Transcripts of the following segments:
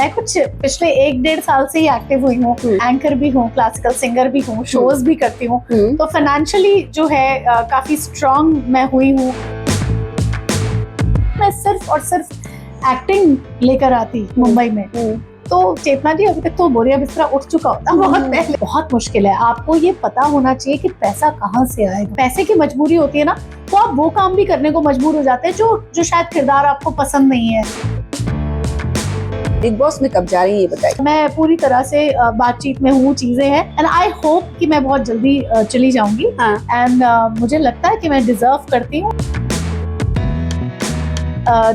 मैं कुछ पिछले 1-1.5 साल से ही एक्टिव हुई हूँ। एंकर भी हूँ, क्लासिकल सिंगर भी हूँ, शोज भी करती हूँ, तो फाइनेंशियली जो है काफी स्ट्रांग मैं हुई हूँ। मैं सिर्फ और सिर्फ एक्टिंग लेकर आती मुंबई में, तो चेतना जी अभी तक तो बोरिया बिस्तरा उठ चुका होता बहुत पहले। बहुत मुश्किल है, आपको ये पता होना चाहिए कि पैसा कहाँ से आएगा। पैसे की मजबूरी होती है ना, तो आप वो काम भी करने को मजबूर हो जाते हैं जो शायद किरदार आपको पसंद नहीं है। बिग बॉस में कब जा रही है ये बताइए। मैं पूरी तरह से बातचीत में हूँ, चीजें हैं, एंड आई होप कि मैं बहुत जल्दी चली जाऊंगी। एंड मुझे लगता है कि मैं डिजर्व करती हूँ।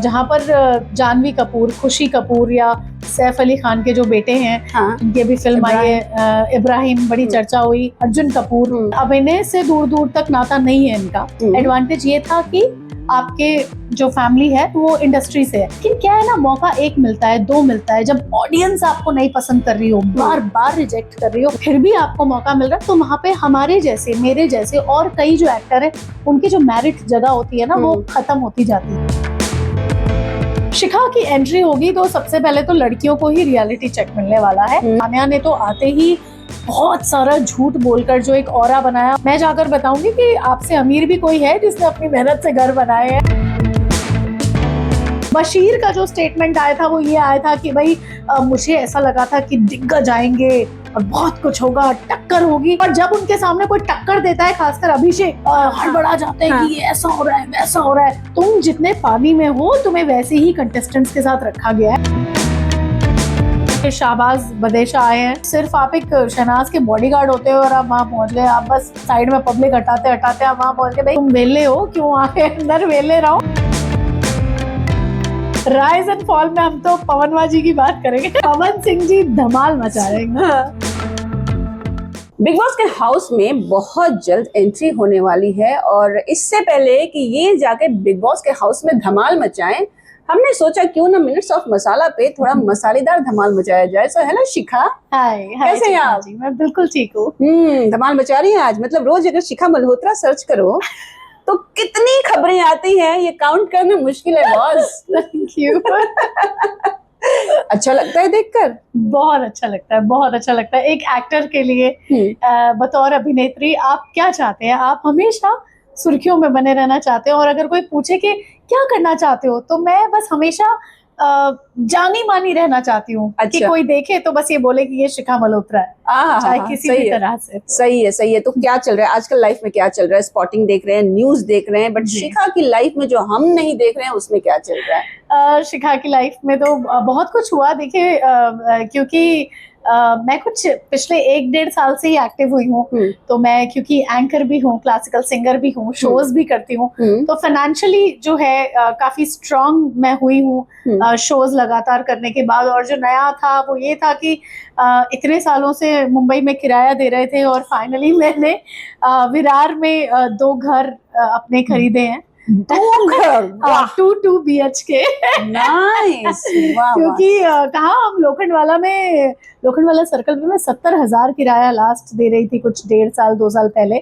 जहाँ पर जानवी कपूर, खुशी कपूर या सैफ अली खान के जो बेटे हैं, इनकी अभी फिल्म आई है इब्राहिम, बड़ी चर्चा हुई। अर्जुन कपूर, अभिनय से दूर दूर तक नाता नहीं है इनका। एडवांटेज ये था कि आपके जो फैमिली है वो इंडस्ट्री से है, लेकिन क्या है ना, मौका एक मिलता है, दो मिलता है। जब ऑडियंस आपको नहीं पसंद कर रही हो, बार बार रिजेक्ट कर रही हो, फिर भी आपको मौका मिल रहा है, तो वहाँ पे हमारे जैसे, मेरे जैसे और कई जो एक्टर है, उनकी जो मेरिट जगह होती है ना, वो खत्म होती जाती है। शिखा की एंट्री होगी तो सबसे पहले तो लड़कियों को ही रियलिटी चेक मिलने वाला है। तान्या ने तो आते ही बहुत सारा झूठ बोलकर जो एक ऑरा बनाया, मैं जाकर बताऊंगी कि आपसे अमीर भी कोई है जिसने अपनी मेहनत से घर बनाए हैं। बशीर का जो स्टेटमेंट आया था वो ये आया था कि भाई मुझे ऐसा लगा था कि दिग्गज आएंगे और बहुत कुछ होगा, टक्कर होगी, और जब उनके सामने कोई टक्कर देता है, खासकर अभिषेक, हड़बड़ा जाते हैं कि ये ऐसा हो रहा है, वैसा हो रहा है। तुम जितने पानी में हो, तुम्हें वैसे ही कंटेस्टेंट्स के साथ रखा गया है। शाहबाज बदेशा आए हैं, सिर्फ आप एक शहनाज के बॉडीगार्ड होते हो और आप वहाँ पहुंच गए। आप बस साइड में पब्लिक हटाते हटाते आप वहाँ पहुंच गए। भाई तुम वेले हो, क्यों आके अंदर वेले रहो। राइज एंड फॉल में हम तो पवनवा जी की बात करेंगे। पवन सिंह जी धमाल मचा रहे हैं। बिग बॉस के हाउस में बहुत जल्द एंट्री होने वाली है, और इससे पहले कि ये जाके बिग बॉस के हाउस में धमाल मचाएं, हमने सोचा क्यों ना मिनट्स ऑफ मसाला पे थोड़ा मसालेदार धमाल मचाया जाए। सो हेलो शिखा, हाय, कैसे हैं आप? मैं बिल्कुल ठीक हूँ। धमाल मचा रही हैं आज। मतलब रोज अगर शिखा मल्होत्रा सर्च करो तो कितनी खबरें आती हैं, ये काउंट करना मुश्किल है बॉस। Thank you. अच्छा लगता है देखकर? बहुत अच्छा लगता है, बहुत अच्छा लगता है। एक एक्टर के लिए बतौर अभिनेत्री आप क्या चाहते हैं? आप हमेशा सुर्खियों में बने रहना चाहते हो, और अगर कोई पूछे कि क्या करना चाहते हो, तो मैं बस हमेशा जानी मानी रहना चाहती हूँ। कि कोई देखे तो बस ये बोले कि ये शिखा मल्होत्रा है, चाहे किसी भी तरह से। सही है, सही है। तो क्या चल रहा है आजकल लाइफ में? क्या चल रहा है? स्पॉटिंग देख रहे हैं, न्यूज देख रहे हैं, बट शिखा की लाइफ में जो हम नहीं देख रहे हैं उसमें क्या चल रहा है? शिखा की लाइफ में तो बहुत कुछ हुआ। देखिए, क्योंकि मैं कुछ पिछले 1-1.5 साल से ही एक्टिव हुई हूँ, तो मैं क्योंकि एंकर भी हूँ, क्लासिकल सिंगर भी हूँ, शोज भी करती हूँ, तो फाइनेंशियली जो है काफी स्ट्रांग मैं हुई हूँ शोज लगातार करने के बाद। और जो नया था वो ये था कि इतने सालों से मुंबई में किराया दे रहे थे, और फाइनली मैंने विरार में 2 घर अपने खरीदे हैं। 2 BHK। नाइस। क्योंकि कहा हम लोखंडवाला सर्कल में मैं 70,000 किराया लास्ट दे रही थी कुछ 1.5 साल 2 साल पहले।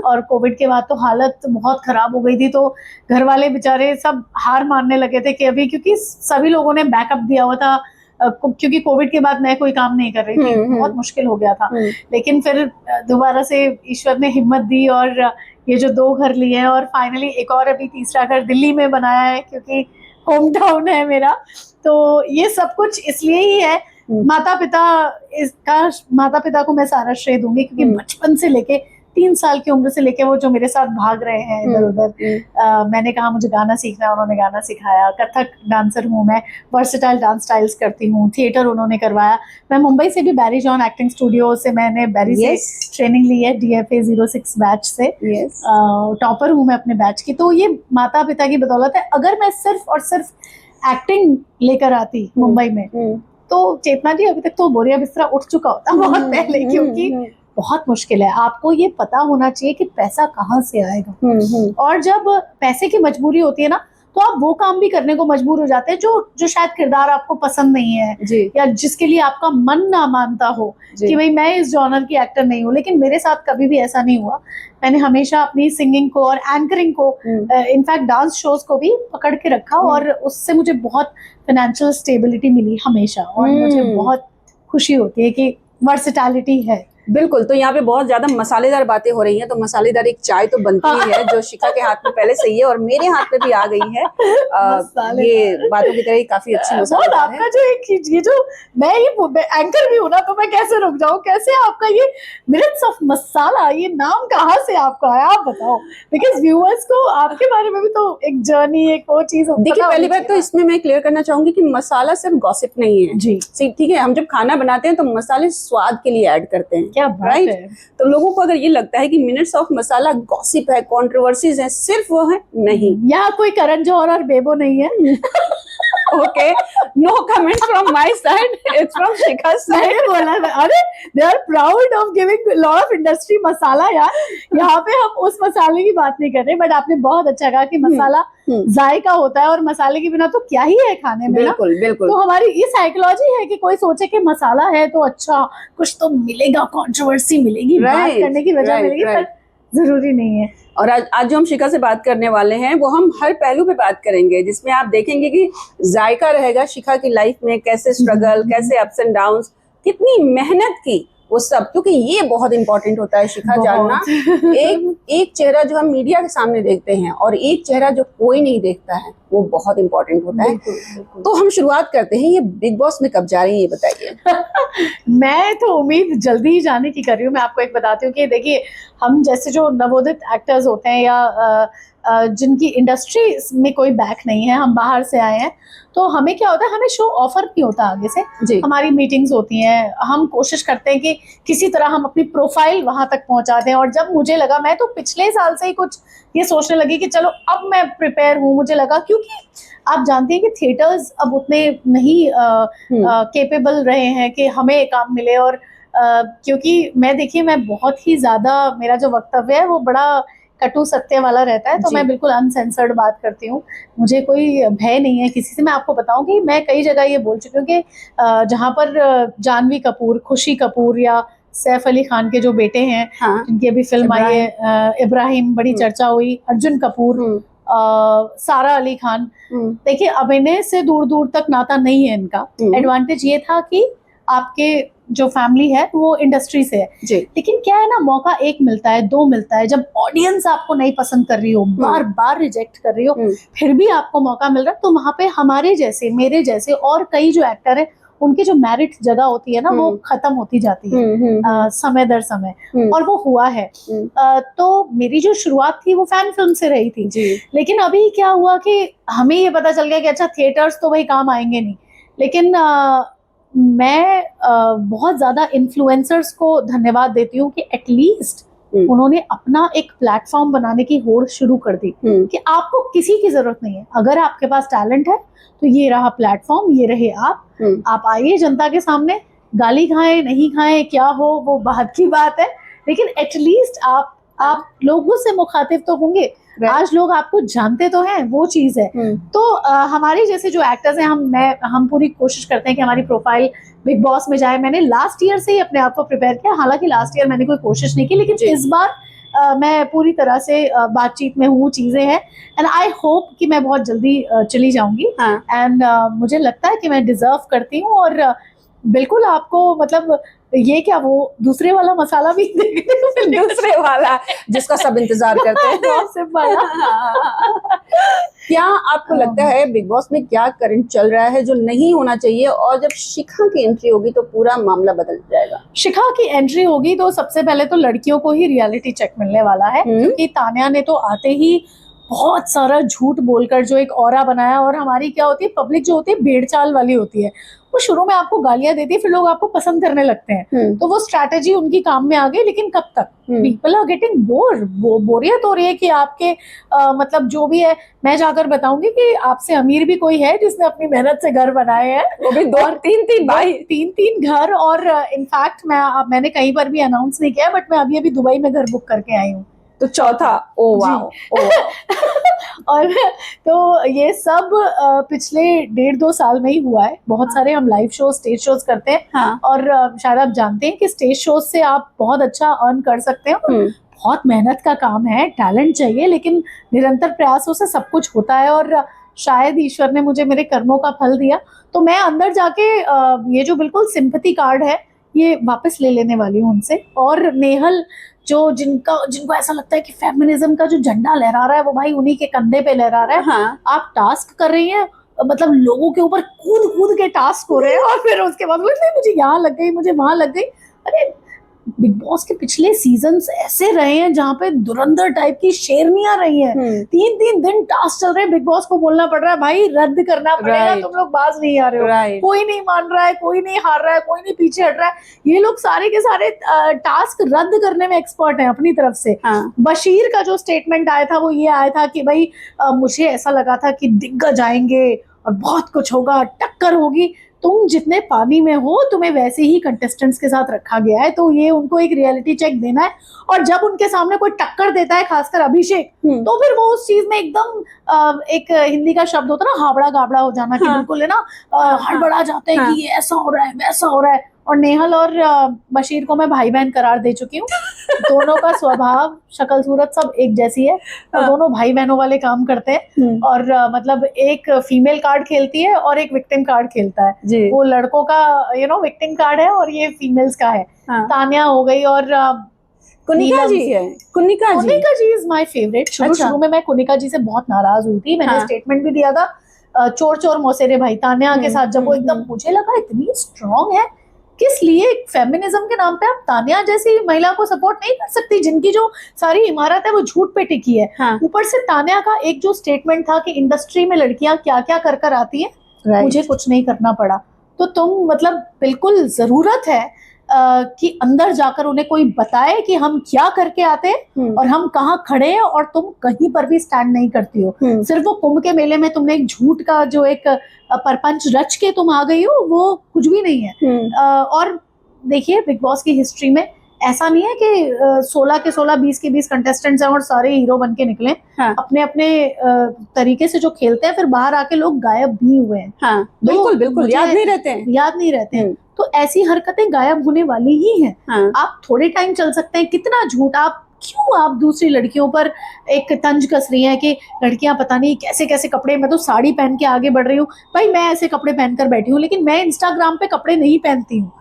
और कोविड के बाद तो हालत बहुत खराब हो गई थी, तो घर वाले बेचारे सब हार मानने लगे थे कि अभी, क्योंकि सभी लोगों ने बैकअप दिया हुआ था, क्योंकि कोविड के बाद मैं कोई काम नहीं कर रही थी, बहुत मुश्किल हो गया था। लेकिन फिर दोबारा से ईश्वर ने हिम्मत दी और ये जो 2 घर लिए हैं, और फाइनली एक और अभी तीसरा घर दिल्ली में बनाया है, क्योंकि होम टाउन है मेरा। तो ये सब कुछ इसलिए ही है। माता पिता को मैं सारा श्रेय दूंगी, क्योंकि बचपन से लेके 3 साल की उम्र से लेके वो जो मेरे साथ भाग रहे हैं इधर उधर। मैंने कहा मुझे गाना सीखना है, उन्होंने गाना सिखाया। कथक डांसर हूँ मैं, वर्सेटाइल डांस स्टाइल्स करती हूँ, थिएटर उन्होंने करवाया। मैं मुंबई से भी बैरी जॉन एक्टिंग स्टूडियो से मैंने बैरी से ट्रेनिंग ली है, DFA 06 बैच से। टॉपर हूँ मैं अपने बैच की। तो ये माता पिता की बदौलत है। अगर मैं सिर्फ और सिर्फ एक्टिंग लेकर आती मुंबई में, तो चेतना जी अभी तक तो बोरिया बिस्तरा उठ चुका होता बहुत पहले। क्योंकि बहुत मुश्किल है, आपको ये पता होना चाहिए कि पैसा कहाँ से आएगा। और जब पैसे की मजबूरी होती है ना, तो आप वो काम भी करने को मजबूर हो जाते हैं जो शायद किरदार आपको पसंद नहीं है जी या जिसके लिए आपका मन ना मानता हो कि भाई मैं इस जॉनर की एक्टर नहीं हूँ। लेकिन मेरे साथ कभी भी ऐसा नहीं हुआ। मैंने हमेशा अपनी सिंगिंग को और एंकरिंग को, इनफैक्ट डांस शोज को भी पकड़ के रखा और उससे मुझे बहुत फाइनेंशियल स्टेबिलिटी मिली हमेशा। और मुझे बहुत खुशी होती है कि वर्सेटैलिटी है। बिल्कुल। तो यहाँ पे बहुत ज्यादा मसालेदार बातें हो रही हैं, तो मसालेदार एक चाय तो बनती ही है जो शिखा के हाथ में पहले से ही है और मेरे हाथ में भी आ गई है। ये बातों की तरह ही काफी अच्छी मसालेदार है। आपका जो एक ये जो मैं ये एंकर भी हूँ ना, तो मैं कैसे रुक जाऊँ? कैसे आपका ये मिनट्स ऑफ मसाला, ये नाम कहाँ से आपका है आप बताओ? बिकॉज व्यूअर्स को आपके बारे में भी तो एक जर्नी, एक वो चीज। देखिए पहली बात तो इसमें मैं क्लियर करना चाहूंगी कि मसाला सिर्फ गॉसिप नहीं है जी, ठीक है। हम जब खाना बनाते हैं तो मसाले स्वाद के लिए ऐड करते हैं, राइट? तो लोगों को अगर ये लगता है कि मिनट्स ऑफ मसाला गॉसिप है, कंट्रोवर्सीज है, सिर्फ वो है, नहीं। यहाँ कोई करण जौहर और बेबो नहीं है। Okay, no comments from my side, it's from Shikha side. मैंने बोला अरे they are proud of giving lot of industry masala. यार यहाँ पे हम उस मसाले की बात नहीं कर रहे, बट आपने बहुत अच्छा कहा कि मसाला जायका होता है और मसाले के बिना तो क्या ही है खाने में। बिल्कुल बिल्कुल। तो हमारी ये साइकोलॉजी है कि कोई सोचे कि मसाला है तो अच्छा कुछ तो मिलेगा, कंट्रोवर्सी मिलेगी, बात करने की वजह मिलेगी, पर जरूरी नहीं है। और आज जो हम शिखा से बात करने वाले हैं वो हम हर पहलू पे बात करेंगे, जिसमें आप देखेंगे कि जायका रहेगा शिखा की लाइफ में, कैसे स्ट्रगल, कैसे अप्स एंड डाउन्स, कितनी मेहनत की, वो सब। क्योंकि ये बहुत इंपॉर्टेंट होता है शिखा जानना। एक चेहरा जो हम मीडिया के सामने देखते हैं और एक चेहरा जो कोई नहीं देखता है, वो बहुत इंपॉर्टेंट होता है। तो हम शुरुआत करते हैं, ये बिग बॉस में कब जा रही है ये बताइए। मैं तो उम्मीद जल्दी ही जाने की कर रही हूँ। मैं आपको एक बताती हूँ कि देखिए, हम जैसे जो नवोदित एक्टर्स होते हैं या जिनकी इंडस्ट्री में कोई बैक नहीं है, हम बाहर से आए हैं, तो हमें क्या होता है, हमें शो ऑफर नहीं होता आगे से। हमारी मीटिंग्स होती हैं, हम कोशिश करते हैं कि किसी तरह हम अपनी प्रोफाइल वहां तक पहुंचा दें। और जब मुझे लगा, मैं तो पिछले साल से ही कुछ ये सोचने लगी कि चलो अब मैं प्रिपेयर हूँ। मुझे लगा, क्योंकि आप जानती हैं कि थिएटर्स अब उतने नहीं केपेबल रहे हैं कि हमें काम मिले। और क्योंकि मैं बहुत ही ज्यादा, मेरा जो वक्तव्य है वो बड़ा कटु सत्य वाला रहता है, तो मैं बिल्कुल अनसेंसर्ड बात करती हूँ। मुझे कोई भय नहीं है किसी से। मैं आपको बताऊं कि मैं कई जगह ये बोल चुकी हूँ कि जहाँ पर जानवी कपूर, खुशी कपूर या सैफ अली खान के जो बेटे हैं, जिनकी अभी फिल्म आई है इब्राहिम, बड़ी चर्चा हुई, अर्जुन कपूर, सारा अली खान, देखिए अभिनय से दूर दूर तक नाता नहीं है इनका। एडवांटेज ये था कि आपके जो फैमिली है वो इंडस्ट्री से है। लेकिन क्या है ना, मौका एक मिलता है, दो मिलता है। जब ऑडियंस आपको नहीं पसंद कर रही हो, बार बार रिजेक्ट कर रही हो, फिर भी आपको मौका मिल रहा है, तो वहां पे हमारे जैसे, मेरे जैसे और कई जो एक्टर है, उनकी जो मेरिट जगह होती है ना, वो खत्म होती जाती है समय दर समय। और वो हुआ है। तो मेरी जो शुरुआत थी वो फैन फिल्म से रही थी। लेकिन अभी क्या हुआ कि हमें ये पता चल गया कि अच्छा थिएटर्स तो भाई काम आएंगे नहीं। लेकिन मैं बहुत ज्यादा इन्फ्लुएंसर्स को धन्यवाद देती हूँ कि एटलीस्ट उन्होंने अपना एक प्लेटफॉर्म बनाने की होड़ शुरू कर दी कि आपको किसी की जरूरत नहीं है। अगर आपके पास टैलेंट है तो ये रहा प्लेटफॉर्म, ये रहे आप आइए जनता के सामने, गाली खाएं नहीं खाएं क्या हो वो बात की बात है, लेकिन एटलीस्ट आप लोगों से मुखातिब तो होंगे। आज लोग आपको जानते तो हैं, वो चीज है। तो हमारे जैसे जो एक्टर्स हैं, हम पूरी कोशिश करते हैं कि हमारी प्रोफाइल बिग बॉस में जाए। मैंने लास्ट ईयर से ही अपने आप को प्रिपेयर किया, हालांकि लास्ट ईयर मैंने कोई कोशिश नहीं की, लेकिन इस बार मैं पूरी तरह से बातचीत में हूँ, चीजें हैं, एंड आई होप कि मैं बहुत जल्दी चली जाऊंगी। एंड मुझे लगता है कि मैं डिजर्व करती हूँ। और बिल्कुल आपको, मतलब ये क्या, वो दूसरे वाला मसाला भी दूसरे वाला जिसका सब इंतजार करते हैं क्या आपको लगता है बिग बॉस में क्या करंट चल रहा है जो नहीं होना चाहिए, और जब शिखा की एंट्री होगी तो पूरा मामला बदल जाएगा? शिखा की एंट्री होगी तो सबसे पहले तो लड़कियों को ही रियलिटी चेक मिलने वाला है, क्योंकि तान्या ने तो आते ही बहुत सारा झूठ बोलकर जो एक ऑरा बनाया। और हमारी क्या होती है, पब्लिक जो होती है भेड़ चाल वाली होती है, वो शुरू में आपको गालियां देती है, फिर लोग आपको पसंद करने लगते हैं। तो वो स्ट्रैटेजी उनकी काम में आ गई। लेकिन कब तक? पीपल आर गेटिंग बोरियत हो रही है कि आपके मतलब जो भी है, मैं जाकर बताऊंगी कि आपसे अमीर भी कोई है जिसने अपनी मेहनत से घर बनाए हैं, वो भी तीन घर। और इनफैक्ट मैंने कहीं पर भी अनाउंस नहीं किया, बट मैं अभी दुबई में घर बुक करके आई हूँ। तो चौथा, ओ वाओ, ओ और तो ये सब पिछले 1.5-2 साल में ही हुआ है। बहुत सारे हम लाइव शो, स्टेज शोज करते हैं। हाँ। और शायद आप जानते हैं कि स्टेज शोज से आप बहुत अच्छा अर्न कर सकते हैं। और बहुत मेहनत का काम है, टैलेंट चाहिए, लेकिन निरंतर प्रयासों से सब कुछ होता है। और शायद ईश्वर ने मुझे मेरे कर्मों का फल दिया। तो मैं अंदर जाके ये जो बिल्कुल सिंपैथी कार्ड है ये वापस ले लेने वाली हूँ उनसे। और नेहल जो जिनको ऐसा लगता है कि फेमिनिज्म का जो झंडा लहरा रहा है वो भाई उन्हीं के कंधे पे लहरा रहा है। हाँ। आप टास्क कर रही हैं, मतलब लोगों के ऊपर कूद कूद के टास्क हो रहे हैं, और फिर उसके बाद बोलते मुझे यहाँ लग गई, मुझे वहां लग गई। अरे बिग बॉस के पिछले सीजन्स ऐसे रहे हैं जहाँ पे धुरंधर टाइप की शेरनियां रही हैं। 3-3 दिन टास्क चल रहे हैं, बिग बॉस को बोलना पड़ रहा है भाई रद्द करना पड़ेगा, तुम लोग बाज नहीं आ रहे हो। कोई नहीं मान रहा है, कोई नहीं हार रहा है, कोई नहीं पीछे हट रहा है। ये लोग सारे के सारे टास्क रद्द करने में एक्सपर्ट हैं अपनी तरफ से। बशीर का जो स्टेटमेंट आया था वो ये आया था कि भाई मुझे ऐसा लगा था कि दिग्गज आएंगे और बहुत कुछ होगा, टक्कर होगी। तुम जितने पानी में हो तुम्हें वैसे ही कंटेस्टेंट्स के साथ रखा गया है। तो ये उनको एक रियलिटी चेक देना है। और जब उनके सामने कोई टक्कर देता है, खासकर अभिषेक, तो फिर वो उस चीज में एकदम एक हिंदी का शब्द होता है ना, हावड़ा गाबड़ा हो जाना, कि बिल्कुल है ना हड़बड़ा जाते हैं कि ये ऐसा हो रहा है, वैसा हो रहा है। और नेहल और बशीर को मैं भाई बहन करार दे चुकी हूँ। दोनों का स्वभाव, शक्ल सूरत सब एक जैसी है। तो दोनों भाई बहनों वाले काम करते हैं। और मतलब एक फीमेल कार्ड खेलती है और एक विक्टिम कार्ड खेलता है। वो लड़कों का विक्टिम कार्ड है और ये फीमेल्स का है। तान्या हो गई और कुनिका जी है। कुनिका जी इज माय फेवरेट। शुरू में मैं कुनिका जी से बहुत नाराज हुई थी। मैंने स्टेटमेंट भी दिया था चोर चोर मौसेरे भाई तान्या के साथ, जब वो एकदम मुझे लगा इतनी स्ट्रांग है, किस लिए फेमिनिज्म के नाम पे आप तान्या जैसी महिला को सपोर्ट नहीं कर सकती, जिनकी जो सारी इमारत है वो झूठ पे टिकी है। ऊपर से तान्या का एक जो स्टेटमेंट था कि इंडस्ट्री में लड़कियां क्या क्या कर कर आती हैं, मुझे कुछ नहीं करना पड़ा। तो तुम मतलब बिल्कुल जरूरत है कि अंदर जाकर उन्हें कोई बताए कि हम क्या करके आते हैं और हम कहाँ खड़े हैं, और तुम कहीं पर भी स्टैंड नहीं करती हो। सिर्फ वो कुंभ के मेले में तुमने एक झूठ का जो एक परपंच रच के तुम आ गई हो, वो कुछ भी नहीं है। और देखिए बिग बॉस की हिस्ट्री में ऐसा नहीं है कि 16 के 16, 20 के 20 कंटेस्टेंट्स हैं और सारे हीरो बन के निकले। अपने अपने तरीके से जो खेलते हैं, फिर बाहर आके लोग गायब भी हुए हैं। बिल्कुल याद नहीं रहते हैं। तो ऐसी हरकतें गायब होने वाली ही हैं। आप थोड़े टाइम चल सकते हैं, कितना झूठ आप दूसरी लड़कियों पर एक तंज कस रही हैं कि लड़कियां पता नहीं कैसे कैसे कपड़े, मैं तो साड़ी पहन के आगे बढ़ रही हूँ। भाई मैं ऐसे कपड़े पहनकर बैठी हूँ, लेकिन मैं इंस्टाग्राम पे कपड़े नहीं पहनती हूँ।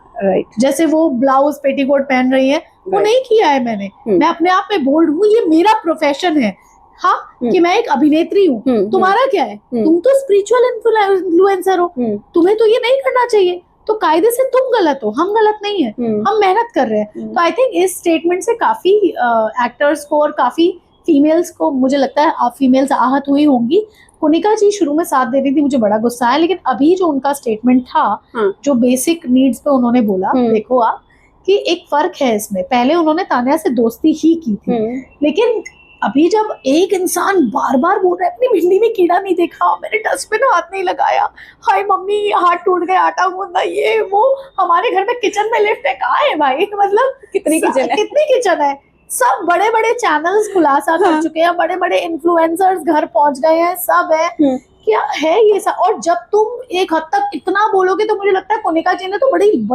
जैसे वो ब्लाउज पेटीकोट पहन रही है, वो नहीं किया है मैंने। मैं अपने आप में बोल्ड हूँ, ये मेरा प्रोफेशन है। हाँ, कि मैं एक अभिनेत्री हूँ। तुम्हारा क्या है? तुम तो स्पिरिचुअल इन्फ्लुएंसर हो, तुम्हें तो ये नहीं करना चाहिए। तो कायदे से तुम गलत हो, हम गलत नहीं है। हम मेहनत कर रहे हैं। तो आई थिंक इस स्टेटमेंट से काफी एक्टर्स को और काफी फीमेल्स को, मुझे लगता है आप फीमेल्स आहत हुई होंगी। कुनिका जी शुरू में साथ दे रही थी, मुझे बड़ा गुस्सा आया, लेकिन अभी जो उनका स्टेटमेंट था, जो बेसिक नीड्स पे उन्होंने बोला, देखो आप कि एक फर्क है इसमें। पहले उन्होंने तान्या से दोस्ती ही की थी, लेकिन अभी जब एक इंसान बार बार बोल रहा है अपनी भिंडी में कीड़ा नहीं देखा, मैंने डस्टबिन हाथ नहीं लगाया, हाय मम्मी हाथ टूट गया, आटा गूंदा, ये वो, हमारे घर में किचन में लिफ्ट है, कहाँ है भाई? मतलब कितनी किचन है। सब बड़े बड़े चैनल्स खुलासा कर चुके हैं, बड़े बड़े इन्फ्लुएंसर्स घर पहुंच गए हैं, सब है। क्या है ये सब? और जब तुम एक हद तक इतना बोलोगे तो मुझे लगता है कोनिका जी ने तो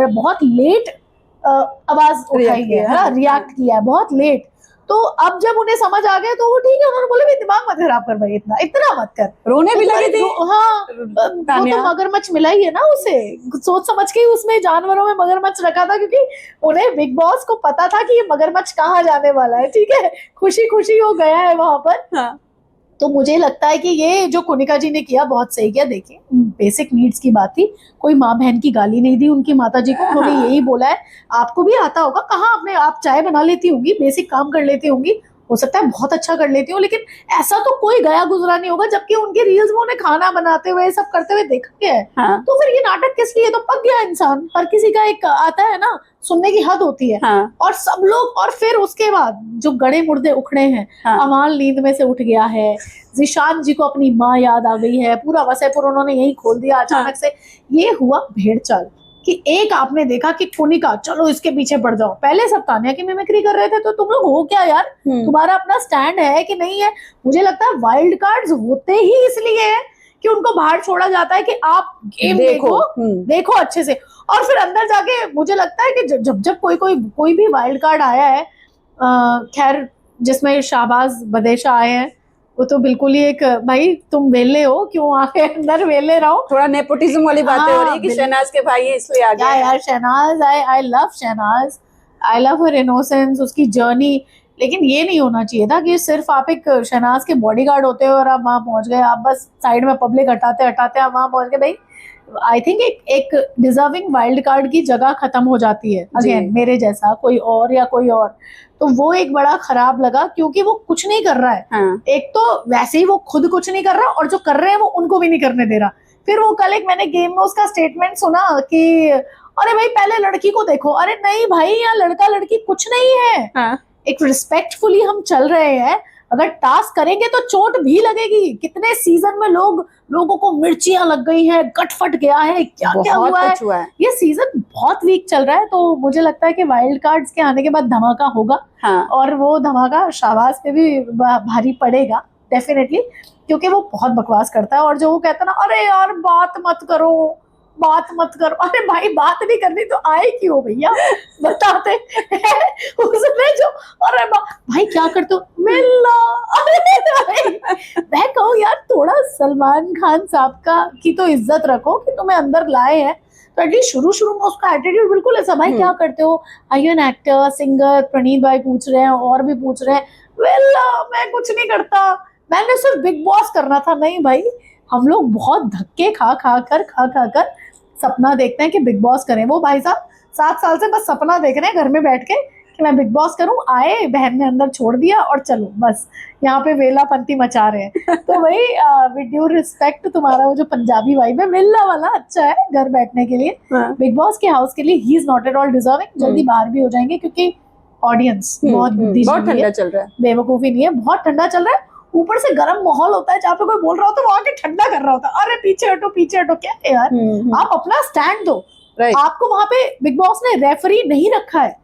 बहुत लेट आवाज उठाई है, रिएक्ट किया है, बहुत लेट। तो अब जब उन्हें समझ आ गया तो वो ठीक है, उन्होंने बोले दिमाग मत खराब कर भाई, इतना मत कर। रोने भी लगी थी। हाँ, वो तो मगरमच्छ मिला ही है ना उसे, सोच समझ के ही उसमें जानवरों में मगरमच्छ रखा था, क्योंकि उन्हें बिग बॉस को पता था कि ये मगरमच्छ कहाँ जाने वाला है। ठीक है, खुशी खुशी वो गया है वहां पर। तो मुझे लगता है कि ये जो कुनिका जी ने किया बहुत सही किया। देखिए बेसिक नीड्स की बात थी, कोई माँ बहन की गाली नहीं दी उनकी माता जी को। उन्होंने यही बोला है, आपको भी आता होगा, कहाँ आपने, आप चाय बना लेती होंगी, बेसिक काम कर लेती होंगी, हो सकता है बहुत अच्छा कर लेती हूँ, लेकिन ऐसा तो कोई गया गुजरा नहीं होगा। जबकि उनके रील्स में उन्हें खाना बनाते हुए सब करते हुए देखा गया है। तो फिर ये नाटक किस लिए? तो पक गया इंसान, हर किसी का एक आता है ना, सुनने की हद होती है। और सब लोग, और फिर उसके बाद जो गड़े मुर्दे उखड़े हैं, अमाल नींद में से उठ गया है, जिशान जी को अपनी माँ याद आ गई है, पूरा वसैपुर उन्होंने यही खोल दिया अचानक से। ये हुआ भेड़ चाल। कि एक आपने देखा कि कोनिका चलो इसके पीछे पड़ जाओ, पहले सब तान्या की मिमिक्री कर रहे थे, तो तुम लोग हो क्या यार, तुम्हारा अपना स्टैंड है कि नहीं है? मुझे लगता है वाइल्ड कार्ड्स होते ही इसलिए है कि उनको बाहर छोड़ा जाता है कि आप गेम देखो अच्छे से, और फिर अंदर जाके मुझे लगता है कि जब जब कोई भी वाइल्ड कार्ड आया है, खैर जिसमें शाहबाज बदेशा आए हैं, वो तो बिल्कुल ही एक, भाई तुम वेले हो, क्यों आके अंदर वेले रहो। थोड़ा नेपोटिज्म वाली बातें हो रही है कि शहनाज के भाई है इसलिए आ गए। यार Shehnaaz, I love Shehnaaz, I love her innocence, उसकी जर्नी। लेकिन ये नहीं होना चाहिए था कि सिर्फ आप एक शहनाज के बॉडीगार्ड होते हो और आप वहां पहुंच गए, आप बस साइड में पब्लिक हटाते हटाते आप वहां पहुंच गए। भाई आई थिंक एक डिजर्विंग वाइल्ड कार्ड की जगह खत्म हो जाती है अगेन, मेरे जैसा कोई और या कोई और, तो वो एक बड़ा खराब लगा क्योंकि वो कुछ नहीं कर रहा है। हाँ। एक तो वैसे ही वो खुद कुछ नहीं कर रहा, और जो कर रहे हैं वो उनको भी नहीं करने दे रहा। फिर वो कल एक मैंने गेम में उसका स्टेटमेंट सुना कि अरे भाई पहले लड़की को देखो, अरे नहीं भाई यहाँ लड़का लड़की कुछ नहीं है। हाँ। एक रिस्पेक्टफुली हम चल रहे हैं, अगर टास्क करेंगे तो चोट भी लगेगी। कितने सीजन में लोगों को मिर्चियां लग गई हैं, गटफट गया है, क्या क्या हुआ है। ये सीजन बहुत वीक चल रहा है, तो मुझे लगता है कि वाइल्ड कार्ड्स के आने के बाद धमाका होगा। हाँ। और वो धमाका शाहबाज पे भी भारी पड़ेगा डेफिनेटली, क्योंकि वो बहुत बकवास करता है। और जो वो कहता है ना, अरे यार बात मत करो, अरे भाई बात नहीं करनी तो आए क्यों भैया, बताते उसमें जो, अरे भाई क्या करते हो, मिलना। अरे मैं कहूँ यार थोड़ा सलमान खान साहब की तो इज्जत रखो कि तुम्हें अंदर लाए हैं, तो एटलीस्ट शुरू में उसका एटीट्यूड बिल्कुल ऐसा, भाई क्या करते हो, are you an actor, singer, Praneet भाई पूछ रहे हैं और भी पूछ रहे हैं, वेला मैं कुछ नहीं करता, मैंने सिर्फ बिग बॉस करना था। नहीं भाई, हम लोग बहुत धक्के खा कर सपना देखते हैं कि बिग बॉस करें। वो भाई साहब 7 साल से बस सपना देख रहे हैं घर में बैठ के कि मैं बिग बॉस करूं, आए बहन ने अंदर छोड़ दिया और चलो बस यहाँ पे वेलापंती मचा रहे हैं। तो भाई विद ड्यू रिस्पेक्ट, तुम्हारा वो जो पंजाबी वाइब है वेला वाला अच्छा है घर बैठने के लिए, बिग बॉस के हाउस के लिए he is not at all deserving. जल्दी बाहर भी हो जाएंगे क्योंकि ऑडियंस बहुत ठंडा चल रहा है, बेवकूफी नहीं है, बहुत ठंडा चल रहा है। ऊपर से गर्म माहौल होता है, जहाँ पे कोई बोल रहा होता है वो आके ठंडा कर रहा होता है, अरे पीछे हटो क्या है यार, आप अपना स्टैंड दो। आपको वहां पे बिग बॉस ने रेफरी नहीं रखा है,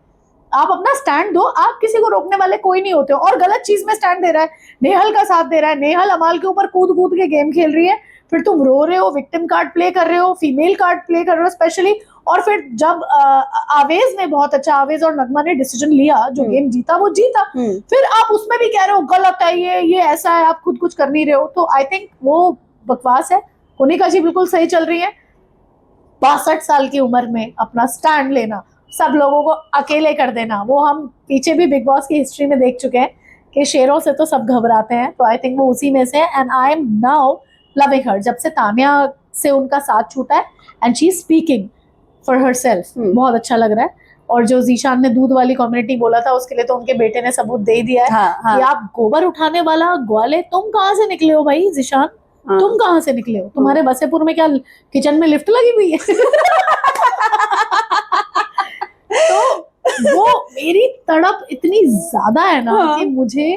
आप अपना स्टैंड दो, आप किसी को रोकने वाले कोई नहीं होते हो। और गलत चीज में स्टैंड दे रहा है, नेहल का साथ दे रहा है, नेहल अमाल के ऊपर कूद के गेम खेल रही है, फिर तुम रो रहे हो, विक्टिम कार्ड प्ले कर रहे हो, फीमेल कार्ड प्ले कर रहे हो स्पेशली। और फिर जब आवेज ने बहुत अच्छा, आवेज और नगमा ने डिसीजन लिया, जो गेम जीता वो जीता, फिर आप उसमें भी कह रहे हो गलत है ये ऐसा है, आप खुद कुछ कर नहीं रहे हो। तो आई थिंक वो बकवास है। कोनिका जी बिल्कुल सही चल रही है, 62 साल की उम्र में अपना स्टैंड लेना, सब लोगों को अकेले कर देना, वो हम पीछे भी बिग बॉस की हिस्ट्री में देख चुके हैं कि शेरों से तो सब घबराते हैं। तो आई थिंक वो उसी में से है, and I am now loving हर। जब से तान्या से उनका साथ छूटा है and she is speaking for herself, बहुत अच्छा लग रहा है। और जो जीशान ने दूध वाली कम्युनिटी बोला था, उसके लिए तो उनके बेटे ने सबूत दे दिया है। कि आप गोबर उठाने वाला ग्वाले, तुम कहाँ से निकले हो भाई जीशान, तुम कहाँ से निकले हो, तुम्हारे बसेपुर में क्या किचन में लिफ्ट लगी हुई है? तो वो मेरी तड़प इतनी ज्यादा है ना कि मुझे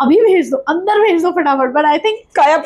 अभी भेज दो, अंदर भेज दो फटाफट। बट आई थिंक काया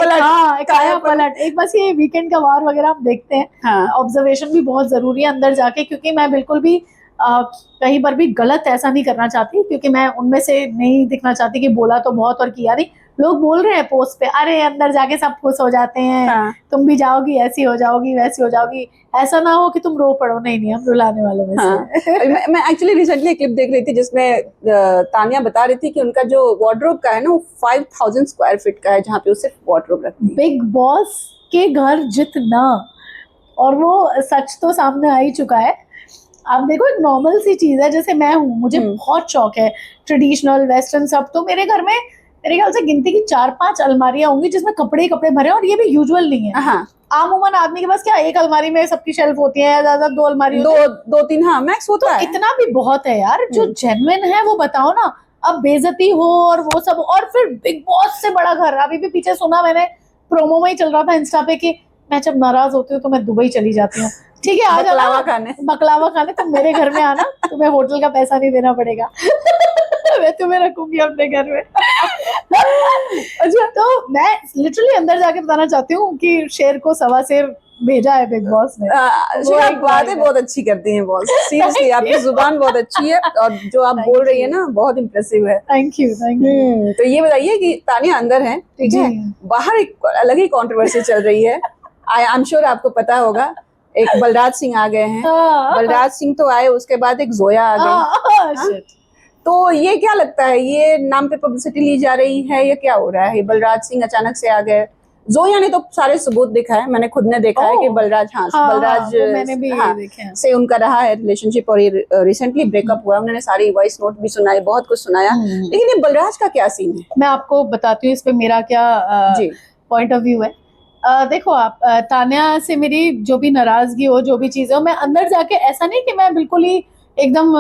पलट एक बस ये वीकेंड का वार वगैरह हम देखते हैं, ऑब्जर्वेशन भी बहुत जरूरी है अंदर जाके, क्योंकि मैं बिल्कुल भी कहीं पर भी गलत ऐसा नहीं करना चाहती, क्योंकि मैं उनमें से नहीं दिखना चाहती कि बोला तो बहुत और किया नहीं। लोग बोल रहे हैं पोस्ट पे, अरे अंदर जाके सब खुश हो जाते हैं, तुम भी जाओगी ऐसी हो जाओगी वैसी हो जाओगी, ऐसा ना हो कि तुम रो पड़ो। नहीं हम रुलाने वालों में से। मैं एक्चुअली रिसेंटली क्लिप देख रही थी जिसमें तानिया बता रही थी कि उनका जो वार्डरोब का है ना, वो 5000 स्क्वायर फीट का है, जहाँ पे वो सिर्फ वार्डरोब रखती है। बिग बॉस के घर जितना, और वो सच तो सामने आ ही चुका है। आप देखो, एक नॉर्मल सी चीज है, जैसे मैं हूँ, मुझे बहुत शौक है ट्रेडिशनल वेस्टर्न सब, तो मेरे घर में मेरे ख्याल से गिनती की 4-5 अलमारियां होंगी जिसमें कपड़े भरे, और ये भी यूजुअल नहीं है। आमूमन आदमी के पास क्या एक अलमारी में सबकी शेल्फ होती है, ज्यादा 2 अलमारी, 2-3 हाँ मैक्स होता है। इतना भी बहुत है यार, जो जेन्युइन है वो बताओ ना। अब बेइज्जती हो और वो सब, और फिर बिग बॉस से बड़ा घर। अभी भी पीछे सुना मैंने, प्रोमो में ही चल रहा था इंस्टा पे कि मैं जब नाराज होती हूँ तो मैं दुबई चली जाती हूँ। ठीक है, आ जाना बकलावा खाने, तुम मेरे घर में आना, तुम्हें होटल का पैसा नहीं देना पड़ेगा। मैं तुम्हें रखूंगी अपने घर में। अच्छा, तो मैं लिटरली अंदर जाके बताना चाहती हूँ कि शेर को सवा शेर भेजा है बिग बॉस ने। शिखा, आप बातें बहुत अच्छी करती हैं बॉस, सीरियसली आपकी जुबान बहुत अच्छी है और जो आप बोल रही है ना बहुत इम्प्रेसिव है। Thank you thank you. तो ये बताइए कि तानिया अंदर है, ठीक है, बाहर एक अलग ही कंट्रोवर्सी चल रही है, आई एम श्योर आपको पता होगा। एक बलराज सिंह आ गए हैं, बलराज सिंह तो आए, उसके बाद एक जोया आ गई। तो ये क्या लगता है, ये नाम पे पब्लिसिटी ली जा रही है या क्या हो रहा है? बलराज सिंह अचानक से आ गए, जोया ने तो सारे सबूत दिखा है, मैंने खुद ने देखा है कि बलराज बलराज मैंने भी देखे हैं। से उनका रहा है रिलेशनशिप और ये रिसेंटली ब्रेकअप हुआ, उन्होंने सारी वॉइस नोट भी सुनाए, बहुत कुछ सुनाया, लेकिन ये बलराज का क्या सीन है? मैं आपको बताती हूँ इस पे मेरा क्या पॉइंट ऑफ व्यू है। देखो आप, तान्या से मेरी जो भी नाराजगी हो, जो भी चीजें हो, मैं अंदर जाके ऐसा नहीं कि मैं बिल्कुल ही एकदम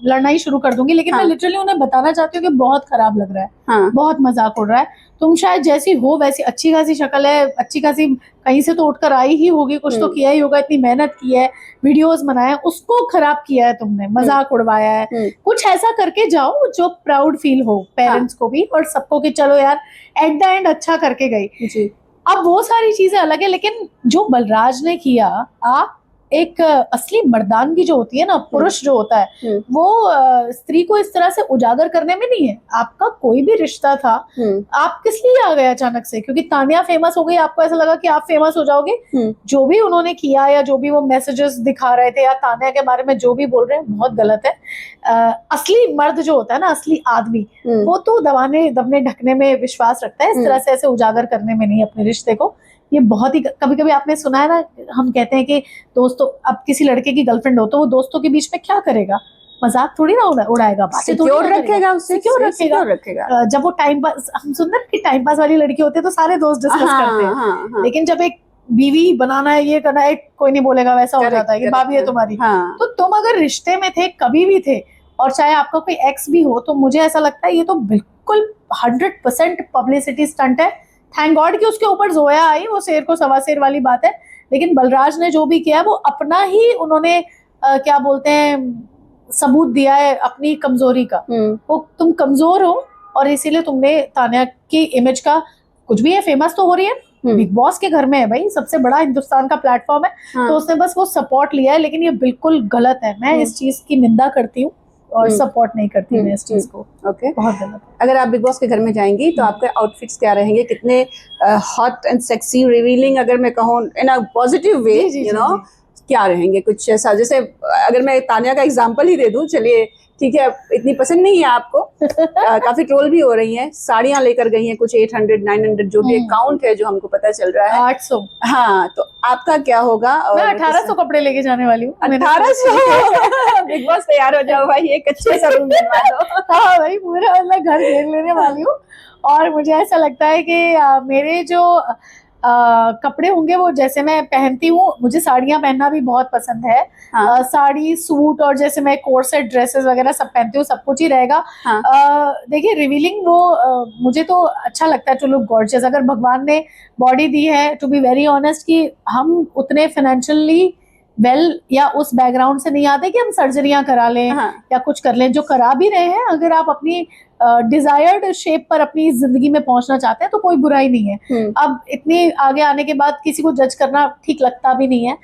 लड़ना ही शुरू कर दूंगी, लेकिन मैं लिटरली उन्हें बताना चाहती हूँ कि बहुत खराब लग रहा है, बहुत मजाक उड़ रहा है, तुम शायद जैसी हो वैसी, अच्छी खासी शक्ल है, अच्छी खासी कहीं से तो उठकर आई ही होगी, कुछ तो किया ही होगा, इतनी मेहनत की है, वीडियोस बनाए, उसको खराब किया है तुमने, मजाक उड़वाया है, कुछ ऐसा करके जाओ जो प्राउड फील हो पेरेंट्स को भी और सबको कि चलो यार एट द एंड अच्छा करके गई। अब वो सारी चीजें अलग है, लेकिन जो बलराज ने किया, आप एक असली मर्दानगी जो होती है ना, पुरुष जो होता है वो स्त्री को इस तरह से उजागर करने में नहीं है। आपका कोई भी रिश्ता था, आप किस लिए आ गए अचानक से? क्योंकि तानिया फेमस हो गई, आपको ऐसा लगा कि आप फेमस हो जाओगे? जो भी उन्होंने किया या जो भी वो मैसेजेस दिखा रहे थे या तानिया के बारे में जो भी बोल रहे हैं, बहुत गलत है। असली मर्द जो होता है ना, असली आदमी, वो तो दबने ढकने में विश्वास रखता है, इस तरह से ऐसे उजागर करने में नहीं अपने रिश्ते को। ये बहुत ही, कभी कभी आपने सुना है ना, हम कहते हैं कि दोस्तों, अब किसी लड़के की गर्लफ्रेंड हो तो वो दोस्तों के बीच में क्या करेगा, मजाक थोड़ी ना उड़ाएगा, बातें थोड़ी ना रखेगा, उससे क्यों रखेगा। जब वो टाइम पास, हम सुनते हैं कि टाइम पास वाली लड़की होती है तो सारे दोस्त डिस्कस करते हैं, लेकिन जब एक बीवी बनाना है, ये करना है, कोई नहीं बोलेगा, वैसा हो जाता है कि भाभी है तुम्हारी। तो तुम अगर रिश्ते में थे, कभी भी थे, और चाहे आपका कोई एक्स भी हो, तो मुझे ऐसा लगता है ये तो बिल्कुल 100% पब्लिसिटी स्टंट है। थैंक गॉड कि उसके ऊपर जोया आई, वो शेर को सवा शेर वाली बात है, लेकिन बलराज ने जो भी किया वो अपना ही, उन्होंने क्या बोलते हैं, सबूत दिया है अपनी कमजोरी का। वो तुम कमजोर हो और इसीलिए तुमने तान्या की इमेज का, कुछ भी है, फेमस तो हो रही है, बिग बॉस के घर में है भाई, सबसे बड़ा हिंदुस्तान का प्लेटफॉर्म है, तो उसने बस वो सपोर्ट लिया है, लेकिन ये बिल्कुल गलत है। मैं इस चीज की निंदा करती हूँ और सपोर्ट नहीं करती मैं इस चीज को। ओके, बहुत गलत। अगर आप बिग बॉस के घर में जाएंगी तो आपके आउटफिट्स क्या रहेंगे, कितने हॉट एंड सेक्सी रिवीलिंग, अगर मैं कहूँ in a positive way, you know, क्या रहेंगे? कुछ ऐसा, जैसे अगर मैं तानिया का एग्जांपल ही दे दूं, चलिए ठीक है, इतनी पसंद नहीं है आपको, काफी ट्रोल भी हो रही हैं, साड़ियां लेकर गई हैं कुछ 800 900 जो भी अकाउंट है जो हमको पता चल रहा है, 800। हाँ, तो आपका क्या होगा? और मैं 1800 कपड़े लेके जाने वाली हूँ। 1800 बिग बॉस तैयार हो जाओ भाई, एक अच्छे सा रूम बनवा दो। हाँ भाई, पूरा मतलब घर घेर लेने वाली हूँ। और मुझे ऐसा लगता है कि मेरे जो कपड़े होंगे वो, जैसे मैं पहनती हूँ, मुझे साड़ियाँ पहनना भी बहुत पसंद है। साड़ी, सूट, और जैसे मैं कोट सेट ड्रेसेस वगैरह सब पहनती हूँ, सब कुछ ही रहेगा। देखिए, रिवीलिंग वो मुझे तो अच्छा लगता है टू लुक गॉर्जियस। अगर भगवान ने बॉडी दी है, टू बी वेरी ऑनेस्ट, कि हम उतने फाइनेंशियली वेल या उस बैकग्राउंड से नहीं आते कि हम सर्जरियां करा लें या कुछ कर लें, जो करा भी रहे हैं। अगर आप अपनी डिजायर्ड शेप पर अपनी जिंदगी में पहुंचना चाहते हैं तो कोई बुराई नहीं है। अब इतनी आगे आने के बाद किसी को जज करना ठीक लगता भी नहीं है,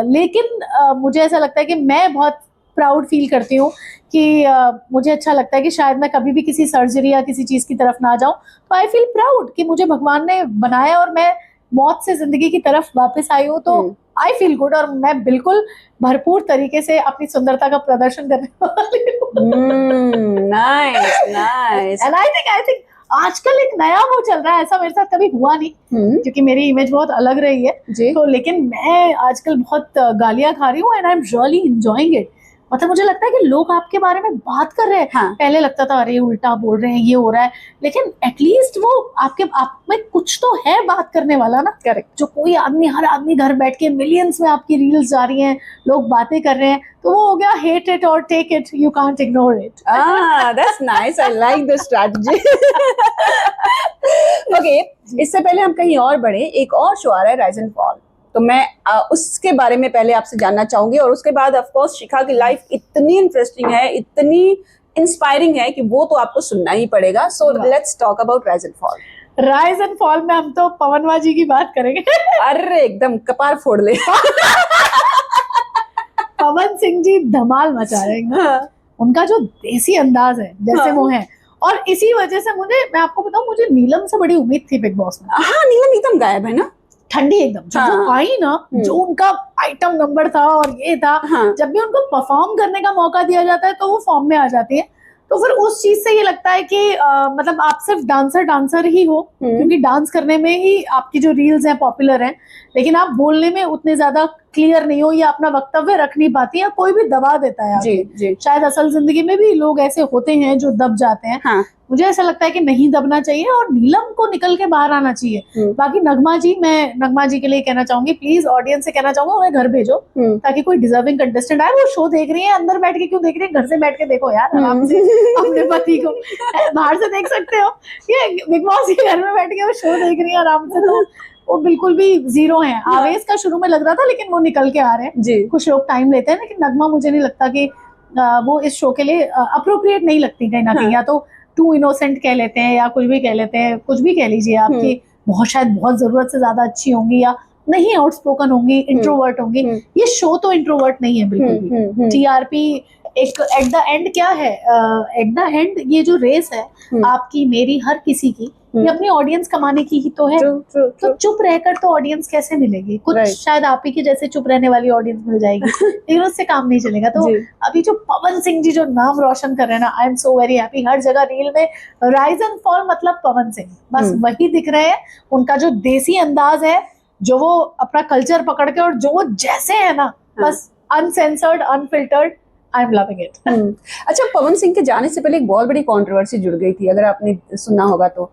लेकिन मुझे ऐसा लगता है कि मैं बहुत प्राउड फील करती हूँ कि मुझे अच्छा लगता है कि शायद मैं कभी भी किसी सर्जरी या किसी चीज की तरफ ना जाऊं, तो आई फील प्राउड कि मुझे भगवान ने बनाया और मैं मौत से जिंदगी की तरफ वापस आई हूँ, तो आई फील गुड। और मैं बिल्कुल भरपूर तरीके से अपनी सुंदरता का प्रदर्शन करने वाली हूँ। Nice nice. And I think आजकल एक नया वो चल रहा है, ऐसा मेरे साथ कभी हुआ नहीं, क्योंकि मेरी इमेज बहुत अलग रही है तो, लेकिन मैं आजकल बहुत गालियां खा रही हूँ and I am really enjoying it. मतलब मुझे लगता है कि लोग आपके बारे में बात कर रहे हैं। पहले लगता था अरे उल्टा बोल रहे हैं, ये हो रहा है, लेकिन एटलीस्ट वो आप में कुछ तो है बात करने वाला ना। करेक्ट। जो कोई आदमी, हर आदमी घर बैठ के मिलियंस में आपकी रील्स जा रही हैं, लोग बातें कर रहे हैं, तो वो हो गया हेट इट और take it, you can't ignore it. That's nice, I like the strategy. Okay, इससे पहले हम कहीं और बढ़े, एक और शो आ रहा है राइज एंड फॉल, तो मैं उसके बारे में पहले आपसे जानना चाहूंगी, और उसके बाद ऑफ कोर्स शिखा की लाइफ इतनी इंटरेस्टिंग है, इतनी इंस्पायरिंग है कि वो तो आपको सुनना ही पड़ेगा। So let's talk about rise and fall. Rise and fall में हम तो पवनवा जी की बात करेंगे। अरे एकदम कपार फोड़ ले। पवन सिंह जी धमाल मचा रहे हैं। हाँ। उनका जो देसी अंदाज है जैसे वो है, और इसी वजह से मैं आपको बताऊं, मुझे नीलम से बड़ी उम्मीद थी बिग बॉस में। हाँ, नीलम एकदम गायब है ना, ठंडी एकदम। जब वो आई ना, जो उनका आइटम नंबर था और ये था, जब भी उनको परफॉर्म करने का मौका दिया जाता है तो वो फॉर्म में आ जाती है। तो फिर उस चीज से ये लगता है कि मतलब आप सिर्फ डांसर ही हो, क्योंकि डांस करने में ही आपकी जो रील्स हैं पॉपुलर हैं, लेकिन आप बोलने में उतने ज्यादा क्लियर नहीं हो या अपना वक्तव्य रख नहीं पाती, या कोई भी दबा देता है। जी। शायद असल जिंदगी में भी लोग ऐसे होते हैं जो दब जाते हैं। हाँ। मुझे ऐसा लगता है कि नहीं दबना चाहिए और नीलम को निकल के बाहर आना चाहिए। बाकी नगमा जी, मैं नगमा जी के लिए कहना चाहूंगी, प्लीज ऑडियंस से कहना चाहूंगा उन्हें घर भेजो, ताकि कोई डिजर्विंग कंटेस्टेंट आए। वो शो देख रही है, अंदर बैठ के क्यों देख रही है, घर से बैठ के देखो यार आराम से अपने पति को। बाहर से देख सकते हो, ये बिग बॉस के घर में बैठ के वो शो देख रही है आराम से, तो वो बिल्कुल भी जीरो है। आवेश का शुरू में लग रहा था, लेकिन वो निकल के आ रहे हैं। कुछ लोग टाइम लेते हैं, लेकिन नगमा मुझे नहीं लगता कि वो इस शो के लिए अप्रोप्रिएट नहीं लगती कहीं ना कहीं। या तो टू इनोसेंट कह लेते हैं, या कुछ भी कह लेते हैं, कुछ भी कह लीजिए आपकी, शायद बहुत जरूरत से ज्यादा अच्छी होंगी, या नहीं आउटस्पोकन होंगी, इंट्रोवर्ट होंगी। ये शो तो इंट्रोवर्ट नहीं है बिल्कुल भी। टीआरपी एक एट द एंड क्या है, एट द एंड ये जो रेस है आपकी मेरी हर किसी की, ये अपनी ऑडियंस कमाने की ही तो है। तो चुप रहकर तो ऑडियंस कैसे मिलेगी? कुछ शायद आप ही के जैसे चुप रहने वाली ऑडियंस मिल जाएगी, लेकिन उससे काम नहीं चलेगा। तो अभी जो पवन सिंह जी जो नाम रोशन कर रहे हैं ना, I am so very happy. हर जगह रील में राइज एंड फॉल मतलब पवन सिंह, बस वही दिख रहे हैं। उनका जो देसी अंदाज है, जो वो अपना कल्चर पकड़ के, और जो वो जैसे है ना, बस uncensored, unfiltered, I am loving it. अच्छा, पवन सिंह के जाने से पहले एक बहुत बड़ी कंट्रोवर्सी जुड़ गई थी, अगर आपने सुना होगा तो।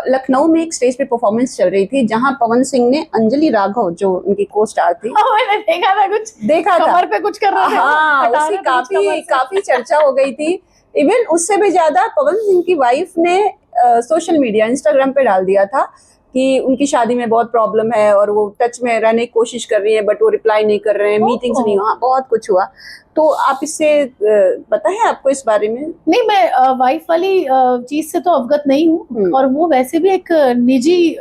लखनऊ में एक स्टेज पे परफॉर्मेंस चल रही थी, जहां पवन सिंह ने अंजलि राघव, जो उनकी को स्टार थी, मैंने देखा था, कुछ देखा था, कमर पे कुछ कर रहे थे। हाँ, उसकी काफी चर्चा हो गई थी। इवन उससे भी ज्यादा पवन सिंह की वाइफ ने सोशल मीडिया, इंस्टाग्राम पे डाल दिया था कि उनकी शादी में बहुत प्रॉब्लम है और वो टच में रहने की कोशिश कर रही है, बट वो रिप्लाई नहीं कर रहे हैं, मीटिंग्स नहीं हुआ, बहुत कुछ हुआ। तो आप इससे पता है आपको इस बारे में? नहीं, मैं वाइफ वाली चीज से तो अवगत नहीं हूँ, और वो वैसे भी एक निजी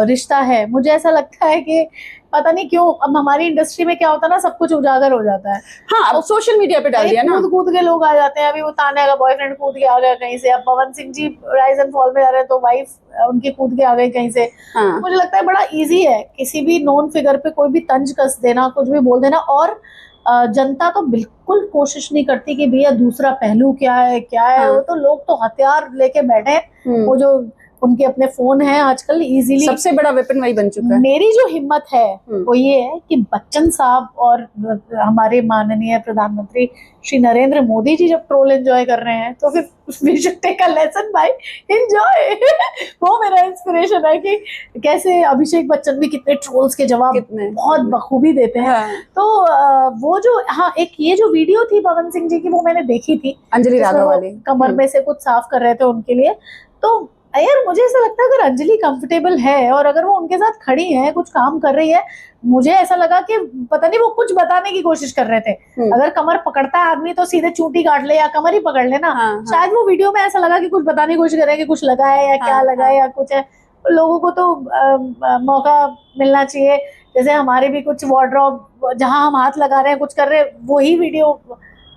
रिश्ता है। मुझे ऐसा लगता है कि पता नहीं क्यों अब हमारी इंडस्ट्री में क्या होता है ना, सब कुछ उजागर हो जाता है। हाँ, अब सोशल मीडिया पे डाल दिया ना, कूद के लोग आ जाते हैं। अभी वो तान्या का बॉयफ्रेंड कूद के आ गया कहीं से, अब Pawan Singh ji rise and fall में आ रहे हैं तो वाइफ उनकी कूद के आ गई कहीं से। मुझे लगता है बड़ा इजी है किसी भी नॉन फिगर पे कोई भी तंज कस देना, कुछ भी बोल देना। और जनता तो बिल्कुल कोशिश नहीं करती कि भैया दूसरा पहलू क्या है। वो तो लोग तो हथियार लेके बैठे, वो जो उनके अपने फोन हैं आजकल, इजीली सबसे बड़ा वेपन वही बन चुका है। मेरी जो हिम्मत है वो ये है कि बच्चन साहब और हमारे माननीय प्रधानमंत्री श्री नरेंद्र मोदी जी जब ट्रोल एंजॉय कर रहे हैं, तो फिर we should take a lesson भाई, एंजॉय। वो मेरा इंस्पिरेशन है कि कैसे अभिषेक बच्चन भी कितने ट्रोल्स के जवाब बहुत बखूबी देते हैं। तो वो जो एक ये जो वीडियो थी पवन सिंह जी की, वो मैंने देखी थी, अंजलि राघव वाली, कमर में से कुछ साफ कर रहे थे उनके लिए। तो यार मुझे ऐसा लगता है अगर अंजलि कंफर्टेबल है और अगर वो उनके साथ खड़ी है, कुछ काम कर रही है, मुझे ऐसा लगा कि पता नहीं वो कुछ बताने की कोशिश कर रहे थे। अगर कमर पकड़ता है आदमी तो सीधे चूंटी काट ले या कमर ही पकड़ ले ना। शायद वो वीडियो में ऐसा लगा कि कुछ बताने की कोशिश कर रहे हैं कि कुछ लगा है या क्या लगा है या कुछ है। लोगों को तो मौका मिलना चाहिए। जैसे हमारे भी कुछ वार्डरोब जहां हम हाथ लगा रहे हैं, कुछ कर रहे हैं, वही वीडियो